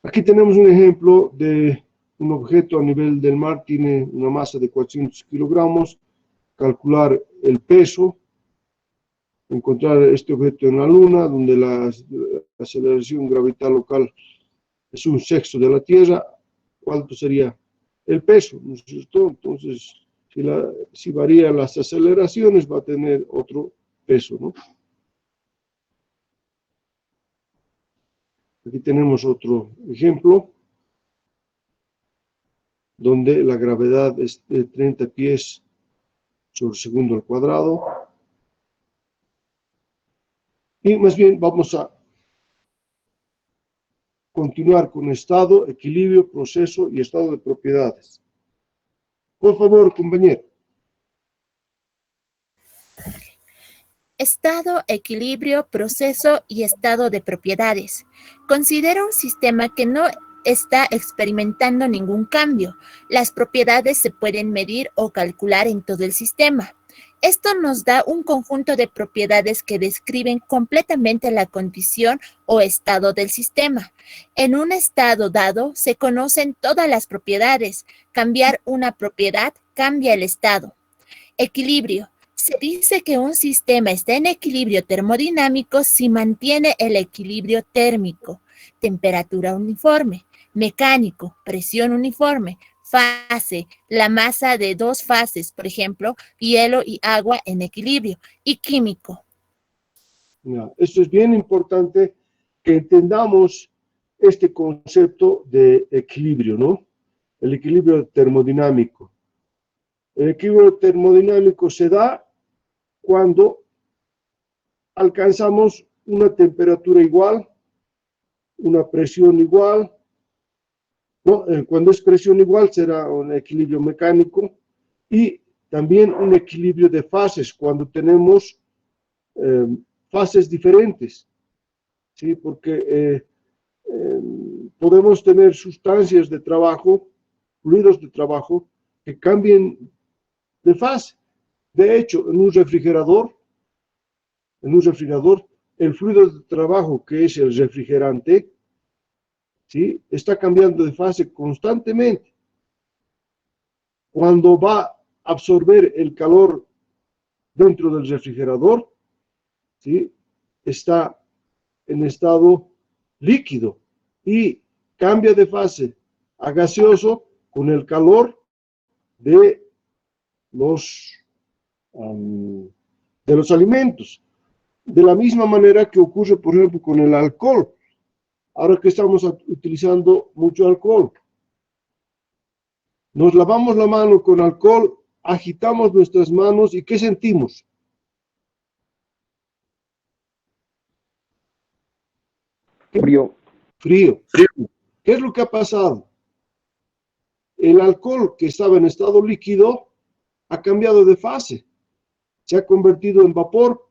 A: Aquí tenemos un ejemplo de un objeto a nivel del mar, tiene una masa de 400 kilogramos, calcular el peso, encontrar este objeto en la Luna, donde la aceleración gravital local es un sexto de la Tierra, ¿cuánto sería el peso? ¿No es cierto? Entonces, si varían las aceleraciones, va a tener otro peso, ¿no? Aquí tenemos otro ejemplo, donde la gravedad es de 30 pies sobre segundo al cuadrado. Y más bien vamos a continuar con estado, equilibrio, proceso y estado de propiedades. Por favor, compañero.
B: Estado, equilibrio, proceso y estado de propiedades. Considera un sistema que no está experimentando ningún cambio. Las propiedades se pueden medir o calcular en todo el sistema. Esto nos da un conjunto de propiedades que describen completamente la condición o estado del sistema. En un estado dado se conocen todas las propiedades. Cambiar una propiedad cambia el estado. Equilibrio. Se dice que un sistema está en equilibrio termodinámico si mantiene el equilibrio térmico, temperatura uniforme, mecánico, presión uniforme, fase, la masa de dos fases, por ejemplo, hielo y agua en equilibrio, y químico.
A: Ya, esto es bien importante que entendamos este concepto de equilibrio, ¿no? El equilibrio termodinámico. El equilibrio termodinámico se da cuando alcanzamos una temperatura igual, una presión igual, ¿no? Cuando es presión igual será un equilibrio mecánico y también un equilibrio de fases cuando tenemos fases diferentes, ¿sí? Porque podemos tener sustancias de trabajo, fluidos de trabajo que cambien de fase. De hecho, en un refrigerador, el fluido de trabajo que es el refrigerante, ¿sí? Está cambiando de fase constantemente. Cuando va a absorber el calor dentro del refrigerador, ¿sí? Está en estado líquido y cambia de fase a gaseoso con el calor de los alimentos. De la misma manera que ocurre, por ejemplo, con el alcohol. Ahora que estamos utilizando mucho alcohol, nos lavamos la mano con alcohol, agitamos nuestras manos y ¿qué sentimos?
F: Frío.
A: Frío. ¿Qué es lo que ha pasado? El alcohol que estaba en estado líquido ha cambiado de fase, se ha convertido en vapor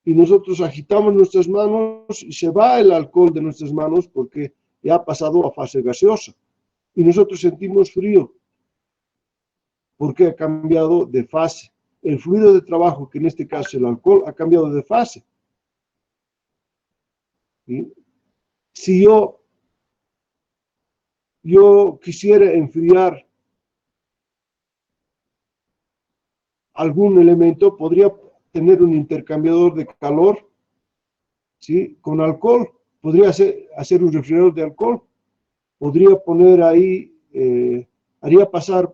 A: y nosotros agitamos nuestras manos y se va el alcohol de nuestras manos porque ya ha pasado a fase gaseosa y nosotros sentimos frío porque ha cambiado de fase. El fluido de trabajo, que en este caso es el alcohol, ha cambiado de fase. ¿Sí? Si yo quisiera enfriar algún elemento, podría tener un intercambiador de calor, ¿sí? Con alcohol. Podría hacer un refrigerador de alcohol. Podría poner ahí, haría pasar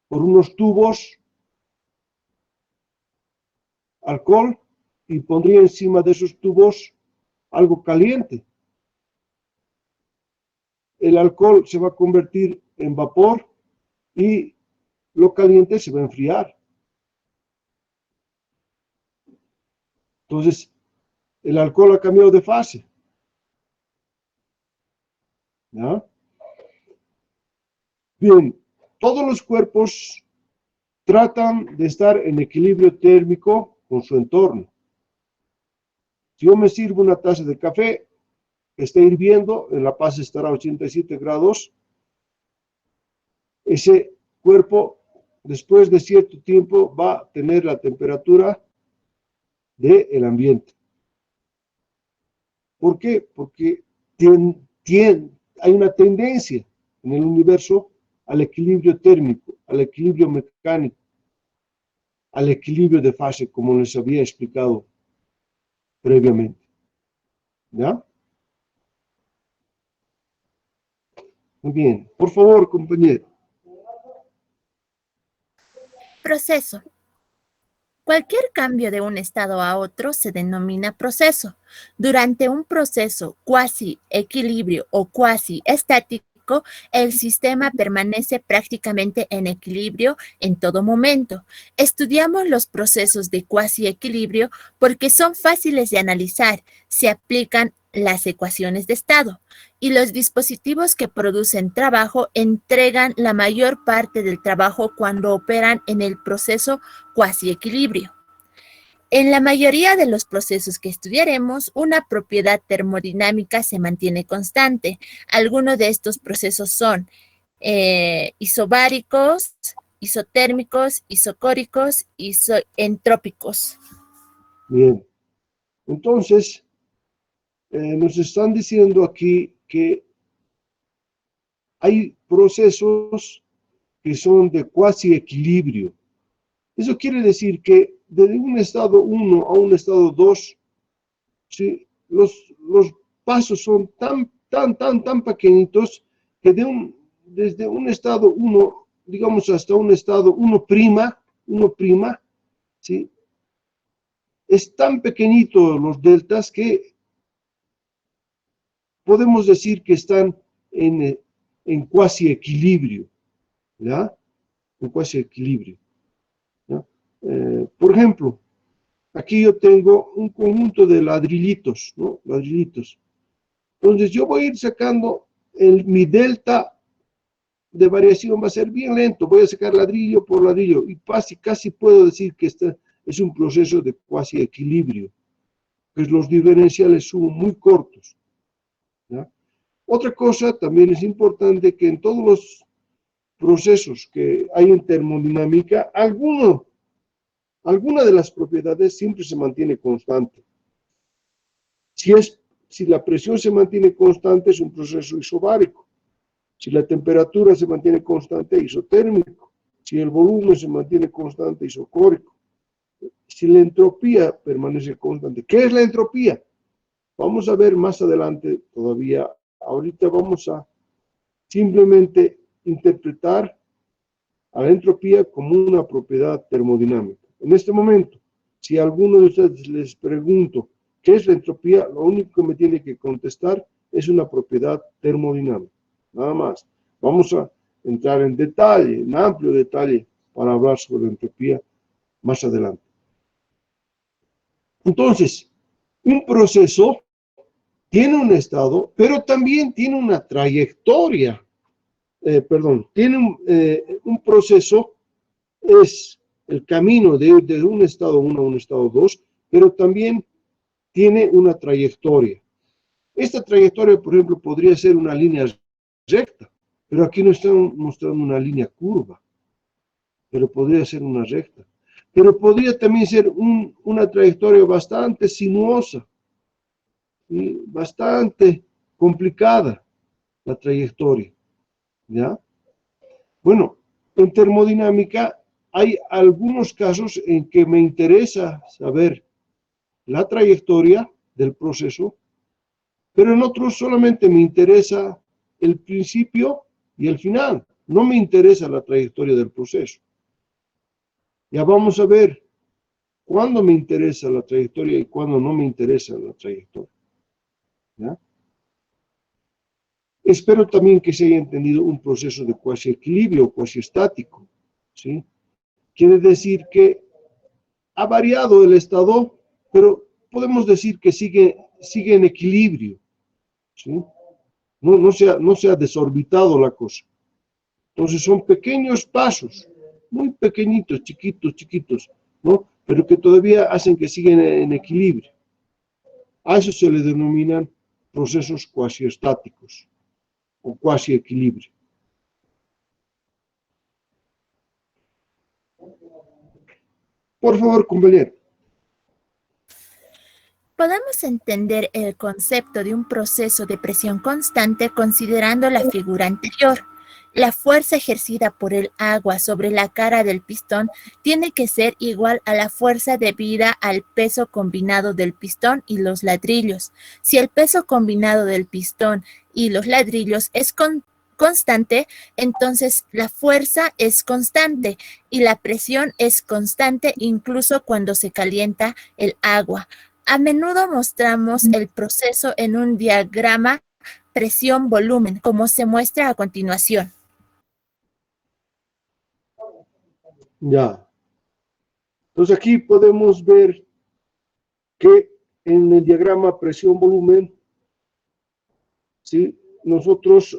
A: por unos tubos alcohol y pondría encima de esos tubos algo caliente. El alcohol se va a convertir en vapor y lo caliente se va a enfriar. Entonces, el alcohol ha cambiado de fase. ¿Ya? Bien, todos los cuerpos tratan de estar en equilibrio térmico con su entorno. Si yo me sirvo una taza de café, está hirviendo, en La Paz estará a 87 grados, ese cuerpo, después de cierto tiempo, va a tener la temperatura del ambiente. ¿Por qué? Porque hay una tendencia en el universo al equilibrio térmico, al equilibrio mecánico, al equilibrio de fase, como les había explicado previamente. ¿Ya? Muy bien. Por favor, compañero.
B: Proceso. Cualquier cambio de un estado a otro se denomina proceso. Durante un proceso cuasi equilibrio o cuasi estático, el sistema permanece prácticamente en equilibrio en todo momento. Estudiamos los procesos de cuasi equilibrio porque son fáciles de analizar, se aplican las ecuaciones de estado y los dispositivos que producen trabajo entregan la mayor parte del trabajo cuando operan en el proceso cuasi equilibrio. En la mayoría de los procesos que estudiaremos, una propiedad termodinámica se mantiene constante. Algunos de estos procesos son isobáricos, isotérmicos, isocóricos, isoentrópicos.
A: Bien. Entonces, nos están diciendo aquí que hay procesos que son de cuasi equilibrio. Eso quiere decir que desde un estado 1 a un estado 2, ¿sí? Los pasos son tan pequeñitos que desde un estado 1, digamos, hasta un estado 1', ¿sí? Es tan pequeñito los deltas que podemos decir que están en cuasi equilibrio, ¿ya? En cuasi equilibrio, ¿ya? Por ejemplo, aquí yo tengo un conjunto de ladrillitos, ¿no? Ladrillitos. Entonces yo voy a ir sacando mi delta de variación, va a ser bien lento, voy a sacar ladrillo por ladrillo y casi puedo decir que este es un proceso de cuasi equilibrio, pues los diferenciales son muy cortos, ¿ya? Otra cosa también es importante que en todos los procesos que hay en termodinámica, alguna de las propiedades siempre se mantiene constante. Si la presión se mantiene constante, es un proceso isobárico. Si la temperatura se mantiene constante, isotérmico. Si el volumen se mantiene constante, isocórico. Si la entropía permanece constante. ¿Qué es la entropía? Vamos a ver más adelante todavía. Ahorita vamos a simplemente interpretar a la entropía como una propiedad termodinámica. En este momento, si a alguno de ustedes les pregunto qué es la entropía, lo único que me tiene que contestar es una propiedad termodinámica. Nada más. Vamos a entrar en detalle, en amplio detalle, para hablar sobre la entropía más adelante. Entonces, un proceso tiene un estado, pero también tiene una trayectoria. Tiene un proceso, es el camino de un estado 1 a un estado 2, pero también tiene una trayectoria. Esta trayectoria, por ejemplo, podría ser una línea recta, pero aquí no están mostrando una línea curva, pero podría ser una recta. Pero podría también ser una trayectoria bastante sinuosa, ¿sí? Bastante complicada la trayectoria, ¿ya? Bueno, en termodinámica hay algunos casos en que me interesa saber la trayectoria del proceso, pero en otros solamente me interesa el principio y el final. No me interesa la trayectoria del proceso. Ya vamos a ver cuándo me interesa la trayectoria y cuándo no me interesa la trayectoria, ¿ya? Espero también que se haya entendido un proceso de cuasi equilibrio, cuasi estático, ¿sí? Quiere decir que ha variado el estado, pero podemos decir que sigue en equilibrio, ¿sí? No se ha desorbitado la cosa. Entonces son pequeños pasos, muy pequeñitos, chiquitos, ¿no? Pero que todavía hacen que sigan en equilibrio. A eso se le denominan procesos cuasi estáticos o cuasi equilibrio. Por favor, compañero.
B: Podemos entender el concepto de un proceso de presión constante considerando la figura anterior. La fuerza ejercida por el agua sobre la cara del pistón tiene que ser igual a la fuerza debida al peso combinado del pistón y los ladrillos. Si el peso combinado del pistón y los ladrillos es constante, entonces la fuerza es constante y la presión es constante incluso cuando se calienta el agua. A menudo mostramos el proceso en un diagrama presión-volumen, como se muestra a continuación.
A: Ya. Entonces aquí podemos ver que en el diagrama presión-volumen, ¿sí? Nosotros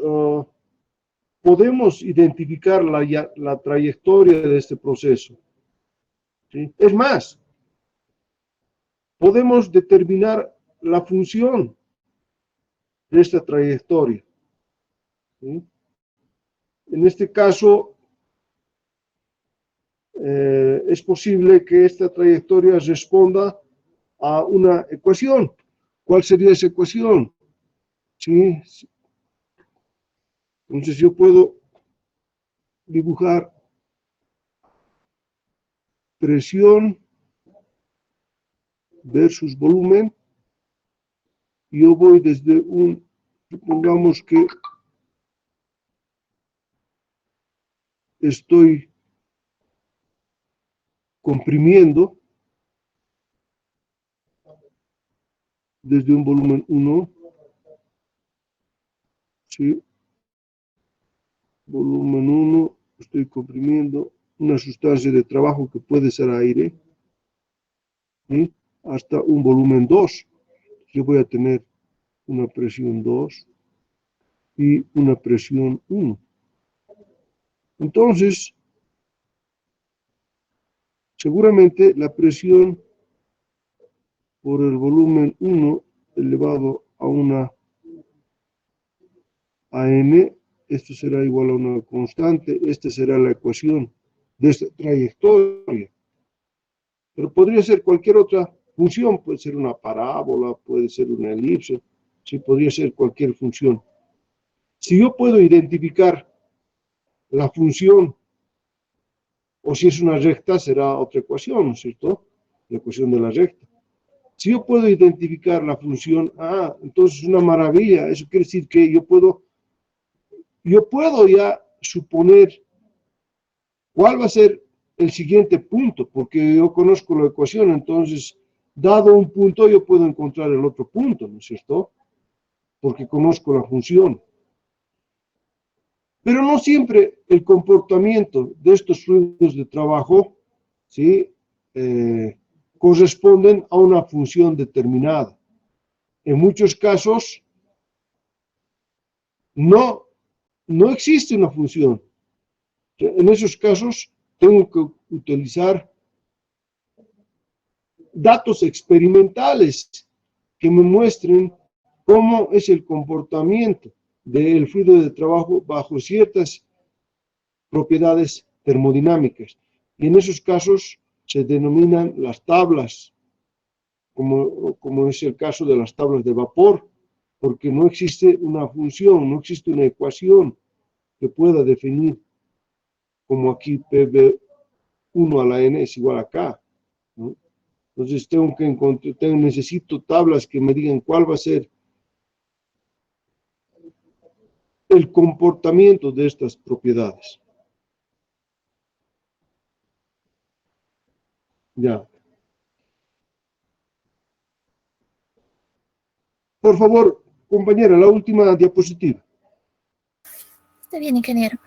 A: podemos identificar la trayectoria de este proceso, ¿sí? Es más, podemos determinar la función de esta trayectoria, ¿sí? En este caso, es posible que esta trayectoria responda a una ecuación. ¿Cuál sería esa ecuación? ¿Sí? Entonces yo puedo dibujar presión versus volumen. Yo voy desde supongamos que estoy comprimiendo desde un volumen 1, ¿sí? Volumen 1, estoy comprimiendo una sustancia de trabajo que puede ser aire, ¿sí? Hasta un volumen 2. Yo voy a tener una presión 2 y una presión 1. Entonces, seguramente la presión por el volumen 1 elevado a una AN, esto será igual a una constante, esta será la ecuación de esta trayectoria. Pero podría ser cualquier otra función, puede ser una parábola, puede ser una elipse, sí, podría ser cualquier función. Si yo puedo identificar la función, o si es una recta, será otra ecuación, ¿no es cierto? La ecuación de la recta. Si yo puedo identificar la función A, entonces es una maravilla. Eso quiere decir que yo puedo ya suponer cuál va a ser el siguiente punto, porque yo conozco la ecuación, entonces, dado un punto, yo puedo encontrar el otro punto, ¿no es cierto? Porque conozco la función. Pero no siempre el comportamiento de estos fluidos de trabajo, ¿sí? Corresponden a una función determinada. En muchos casos, no existe una función. En esos casos, tengo que utilizar datos experimentales que me muestren cómo es el comportamiento del fluido de trabajo bajo ciertas propiedades termodinámicas. Y en esos casos se denominan las tablas, como es el caso de las tablas de vapor, porque no existe una función, no existe una ecuación que pueda definir como aquí PV1 a la N es igual a K, ¿no? Entonces necesito tablas que me digan cuál va a ser el comportamiento de estas propiedades. Ya. Por favor, compañera, la última diapositiva.
B: Está bien, ingeniero.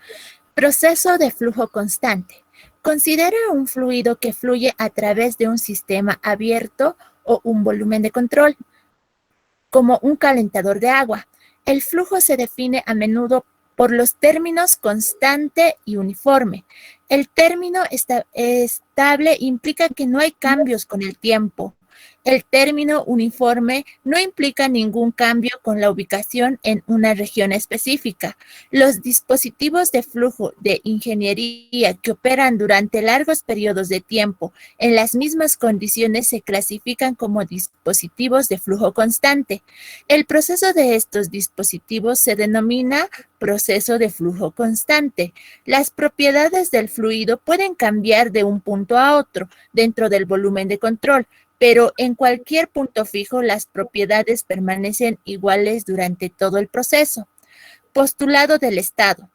B: Proceso de flujo constante. Considera un fluido que fluye a través de un sistema abierto o un volumen de control, como un calentador de agua. El flujo se define a menudo por los términos constante y uniforme. El término estable implica que no hay cambios con el tiempo. El término uniforme no implica ningún cambio con la ubicación en una región específica. Los dispositivos de flujo de ingeniería que operan durante largos periodos de tiempo en las mismas condiciones se clasifican como dispositivos de flujo constante. El proceso de estos dispositivos se denomina proceso de flujo constante. Las propiedades del fluido pueden cambiar de un punto a otro dentro del volumen de control, pero en cualquier punto fijo las propiedades permanecen iguales durante todo el proceso. Postulado del estado.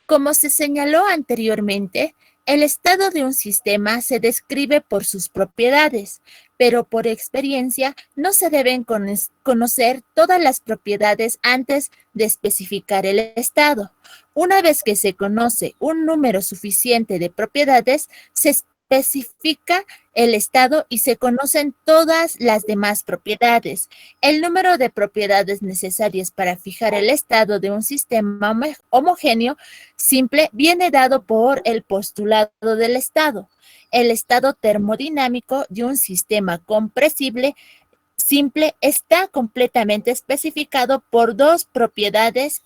B: Como se señaló anteriormente, el estado de un sistema se describe por sus propiedades, pero por experiencia no se deben conocer todas las propiedades antes de especificar el estado. Una vez que se conoce un número suficiente de propiedades, se especifica el estado y se conocen todas las demás propiedades. El número de propiedades necesarias para fijar el estado de un sistema homogéneo simple viene dado por el postulado del estado. El estado termodinámico de un sistema compresible simple está completamente especificado por dos propiedades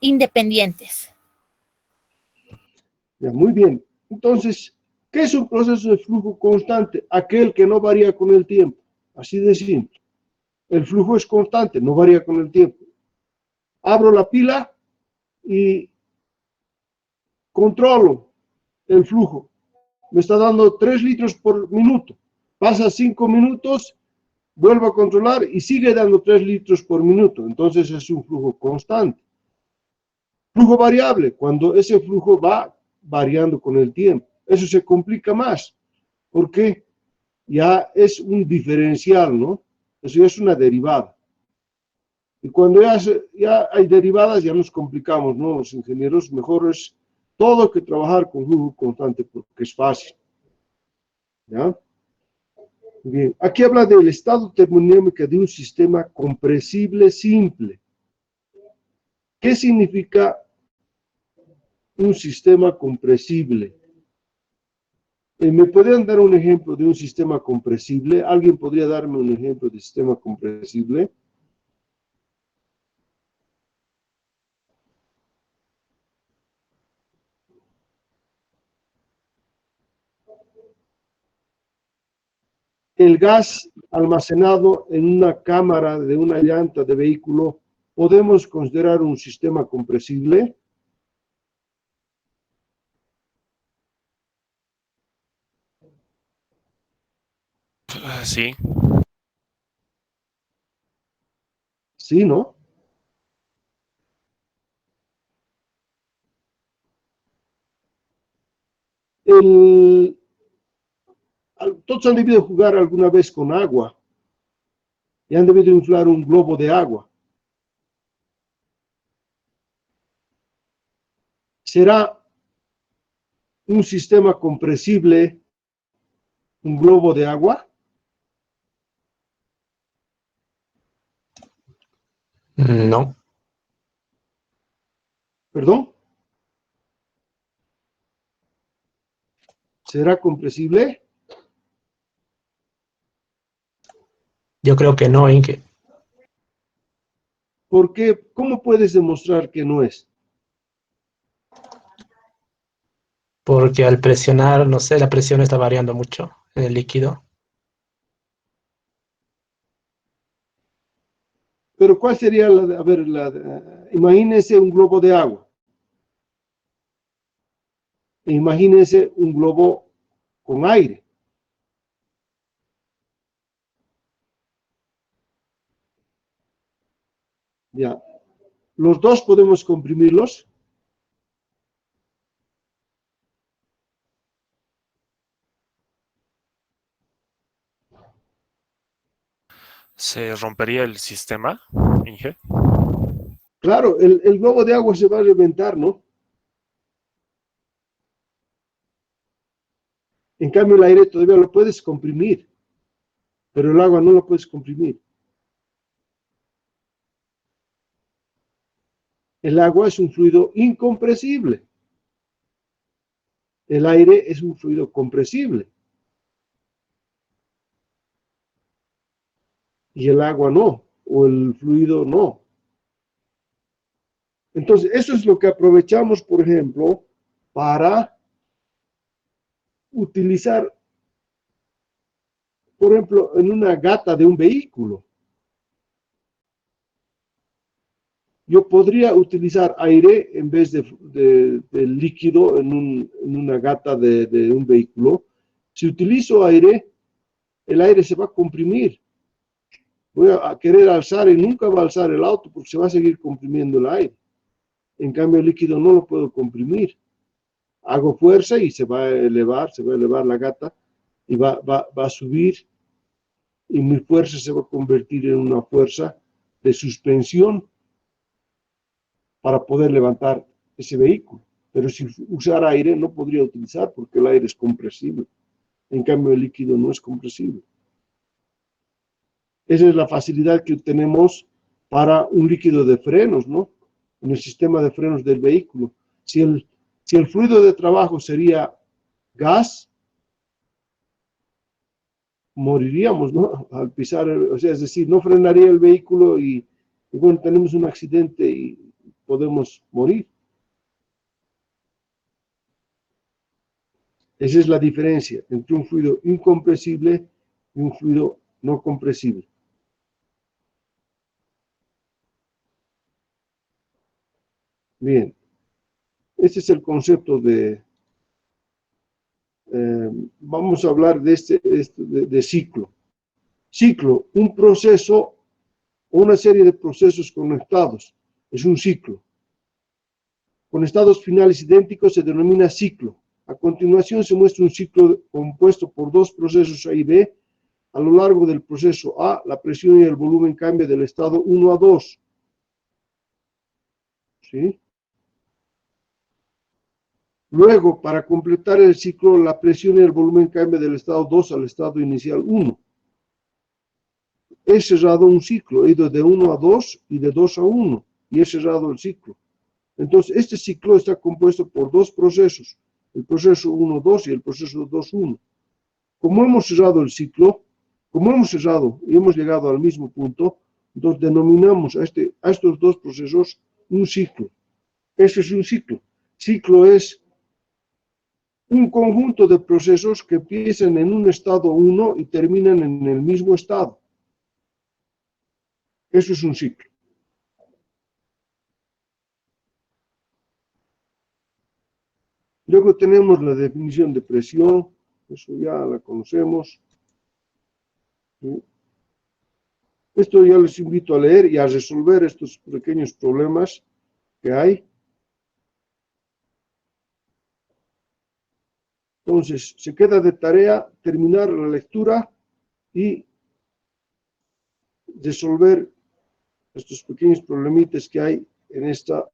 B: independientes.
A: Ya, muy bien. Entonces, ¿qué es un proceso de flujo constante? Aquel que no varía con el tiempo. Así de simple. El flujo es constante, no varía con el tiempo. Abro la pila y controlo el flujo. Me está dando 3 litros por minuto. Pasa 5 minutos, vuelvo a controlar y sigue dando 3 litros por minuto. Entonces es un flujo constante. Flujo variable, cuando ese flujo va variando con el tiempo. Eso se complica más, porque ya es un diferencial, ¿no? Eso ya es una derivada. Y cuando ya hay derivadas, ya nos complicamos, ¿no? Los ingenieros, mejor es todo que trabajar con flujo constante, porque es fácil. ¿Ya? Bien, aquí habla del estado termodinámico de un sistema compresible simple. ¿Qué significa un sistema compresible? ¿Me podrían dar un ejemplo de un sistema compresible? ¿Alguien podría darme un ejemplo de sistema compresible? El gas almacenado en una cámara de una llanta de vehículo, ¿podemos considerar un sistema compresible?
D: Sí,
A: Sí, ¿no? El, Todos han debido jugar alguna vez con agua y han debido inflar un globo de agua. ¿Será un sistema compresible un globo de agua?
G: No,
A: ¿Perdón? ¿Será compresible?
G: yo creo que no, Inge,
A: Porque, ¿cómo puedes demostrar que no es?
G: porque al presionar, no sé, la presión está variando mucho en el líquido.
A: Pero ¿cuál sería a ver, imagínense un globo de agua. E imagínense un globo con aire. Ya. Los dos podemos comprimirlos.
D: se rompería el sistema, Inge.
A: Claro, el globo de agua se va a reventar, ¿no? En cambio, el aire todavía lo puedes comprimir, pero el agua no lo puedes comprimir. El agua es un fluido incompresible. El aire es un fluido compresible. Y el agua no, o el fluido no. Entonces, eso es lo que aprovechamos, por ejemplo, para utilizar, por ejemplo, en una gata de un vehículo. Yo podría utilizar aire en vez de líquido en una gata de un vehículo. Si utilizo aire, el aire se va a comprimir. Voy a querer alzar y nunca va a alzar el auto porque se va a seguir comprimiendo el aire. En cambio, el líquido no lo puedo comprimir. Hago fuerza y se va a elevar la gata y va a subir y mi fuerza se va a convertir en una fuerza de suspensión para poder levantar ese vehículo. Pero si usara aire no podría utilizar porque el aire es compresible. En cambio el líquido no es compresible. Esa es la facilidad que tenemos para un líquido de frenos, ¿no? En el sistema de frenos del vehículo. Si el fluido de trabajo sería gas, moriríamos, ¿no? Al pisar, o sea, es decir, no frenaría el vehículo y bueno, tenemos un accidente y podemos morir. Esa es la diferencia entre un fluido incompresible y un fluido no compresible. Bien, este es el concepto de vamos a hablar de de ciclo. Ciclo, un proceso o una serie de procesos conectados, es un ciclo. Con estados finales idénticos se denomina ciclo. A continuación se muestra un ciclo compuesto por dos procesos A y B. A lo largo del proceso A, la presión y el volumen cambian del estado 1 a 2. ¿Sí? Luego, para completar el ciclo, la presión y el volumen cambian del estado 2 al estado inicial 1. He cerrado un ciclo, he ido de 1 a 2 y de 2 a 1, y he cerrado el ciclo. Entonces, este ciclo está compuesto por dos procesos, el proceso 1-2 y el proceso 2-1. Como hemos cerrado el ciclo, como hemos cerrado y hemos llegado al mismo punto, entonces denominamos a estos dos procesos un ciclo. Ese es un ciclo. Ciclo es un conjunto de procesos que empiezan en un estado 1 y terminan en el mismo estado. Eso es un ciclo. Luego tenemos la definición de presión, eso ya la conocemos. ¿Sí? Esto ya les invito a leer y a resolver estos pequeños problemas que hay. Entonces, se queda de tarea terminar la lectura y resolver estos pequeños problemitas que hay en esta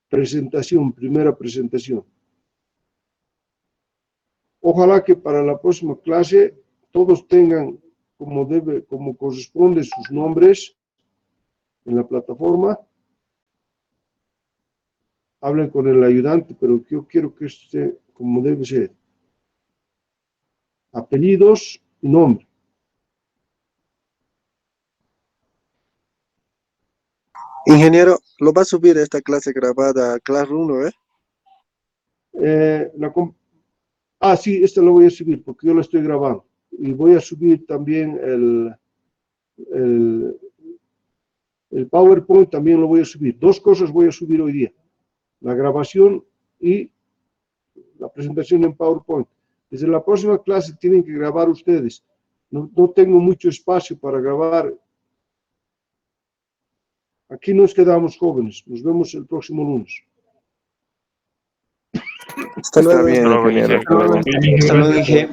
A: presentación, primera presentación. Ojalá que para la próxima clase todos tengan como corresponde sus nombres en la plataforma. Hablen con el ayudante, pero yo quiero que esté como debe ser. Apellidos y nombre.
H: Ingeniero, ¿lo va a subir esta clase grabada a Classroom, no?
A: Sí, esta lo voy a subir porque yo la estoy grabando. Y voy a subir también el PowerPoint, también lo voy a subir. Dos cosas voy a subir hoy día. La grabación y la presentación en PowerPoint. Desde la próxima clase tienen que grabar ustedes. No tengo mucho espacio para grabar. Aquí nos quedamos jóvenes. Nos vemos el próximo lunes.
H: Hasta luego.
F: Está bien,
D: Luego,
F: ingeniero.
D: Inge.
E: Hasta luego, Inge.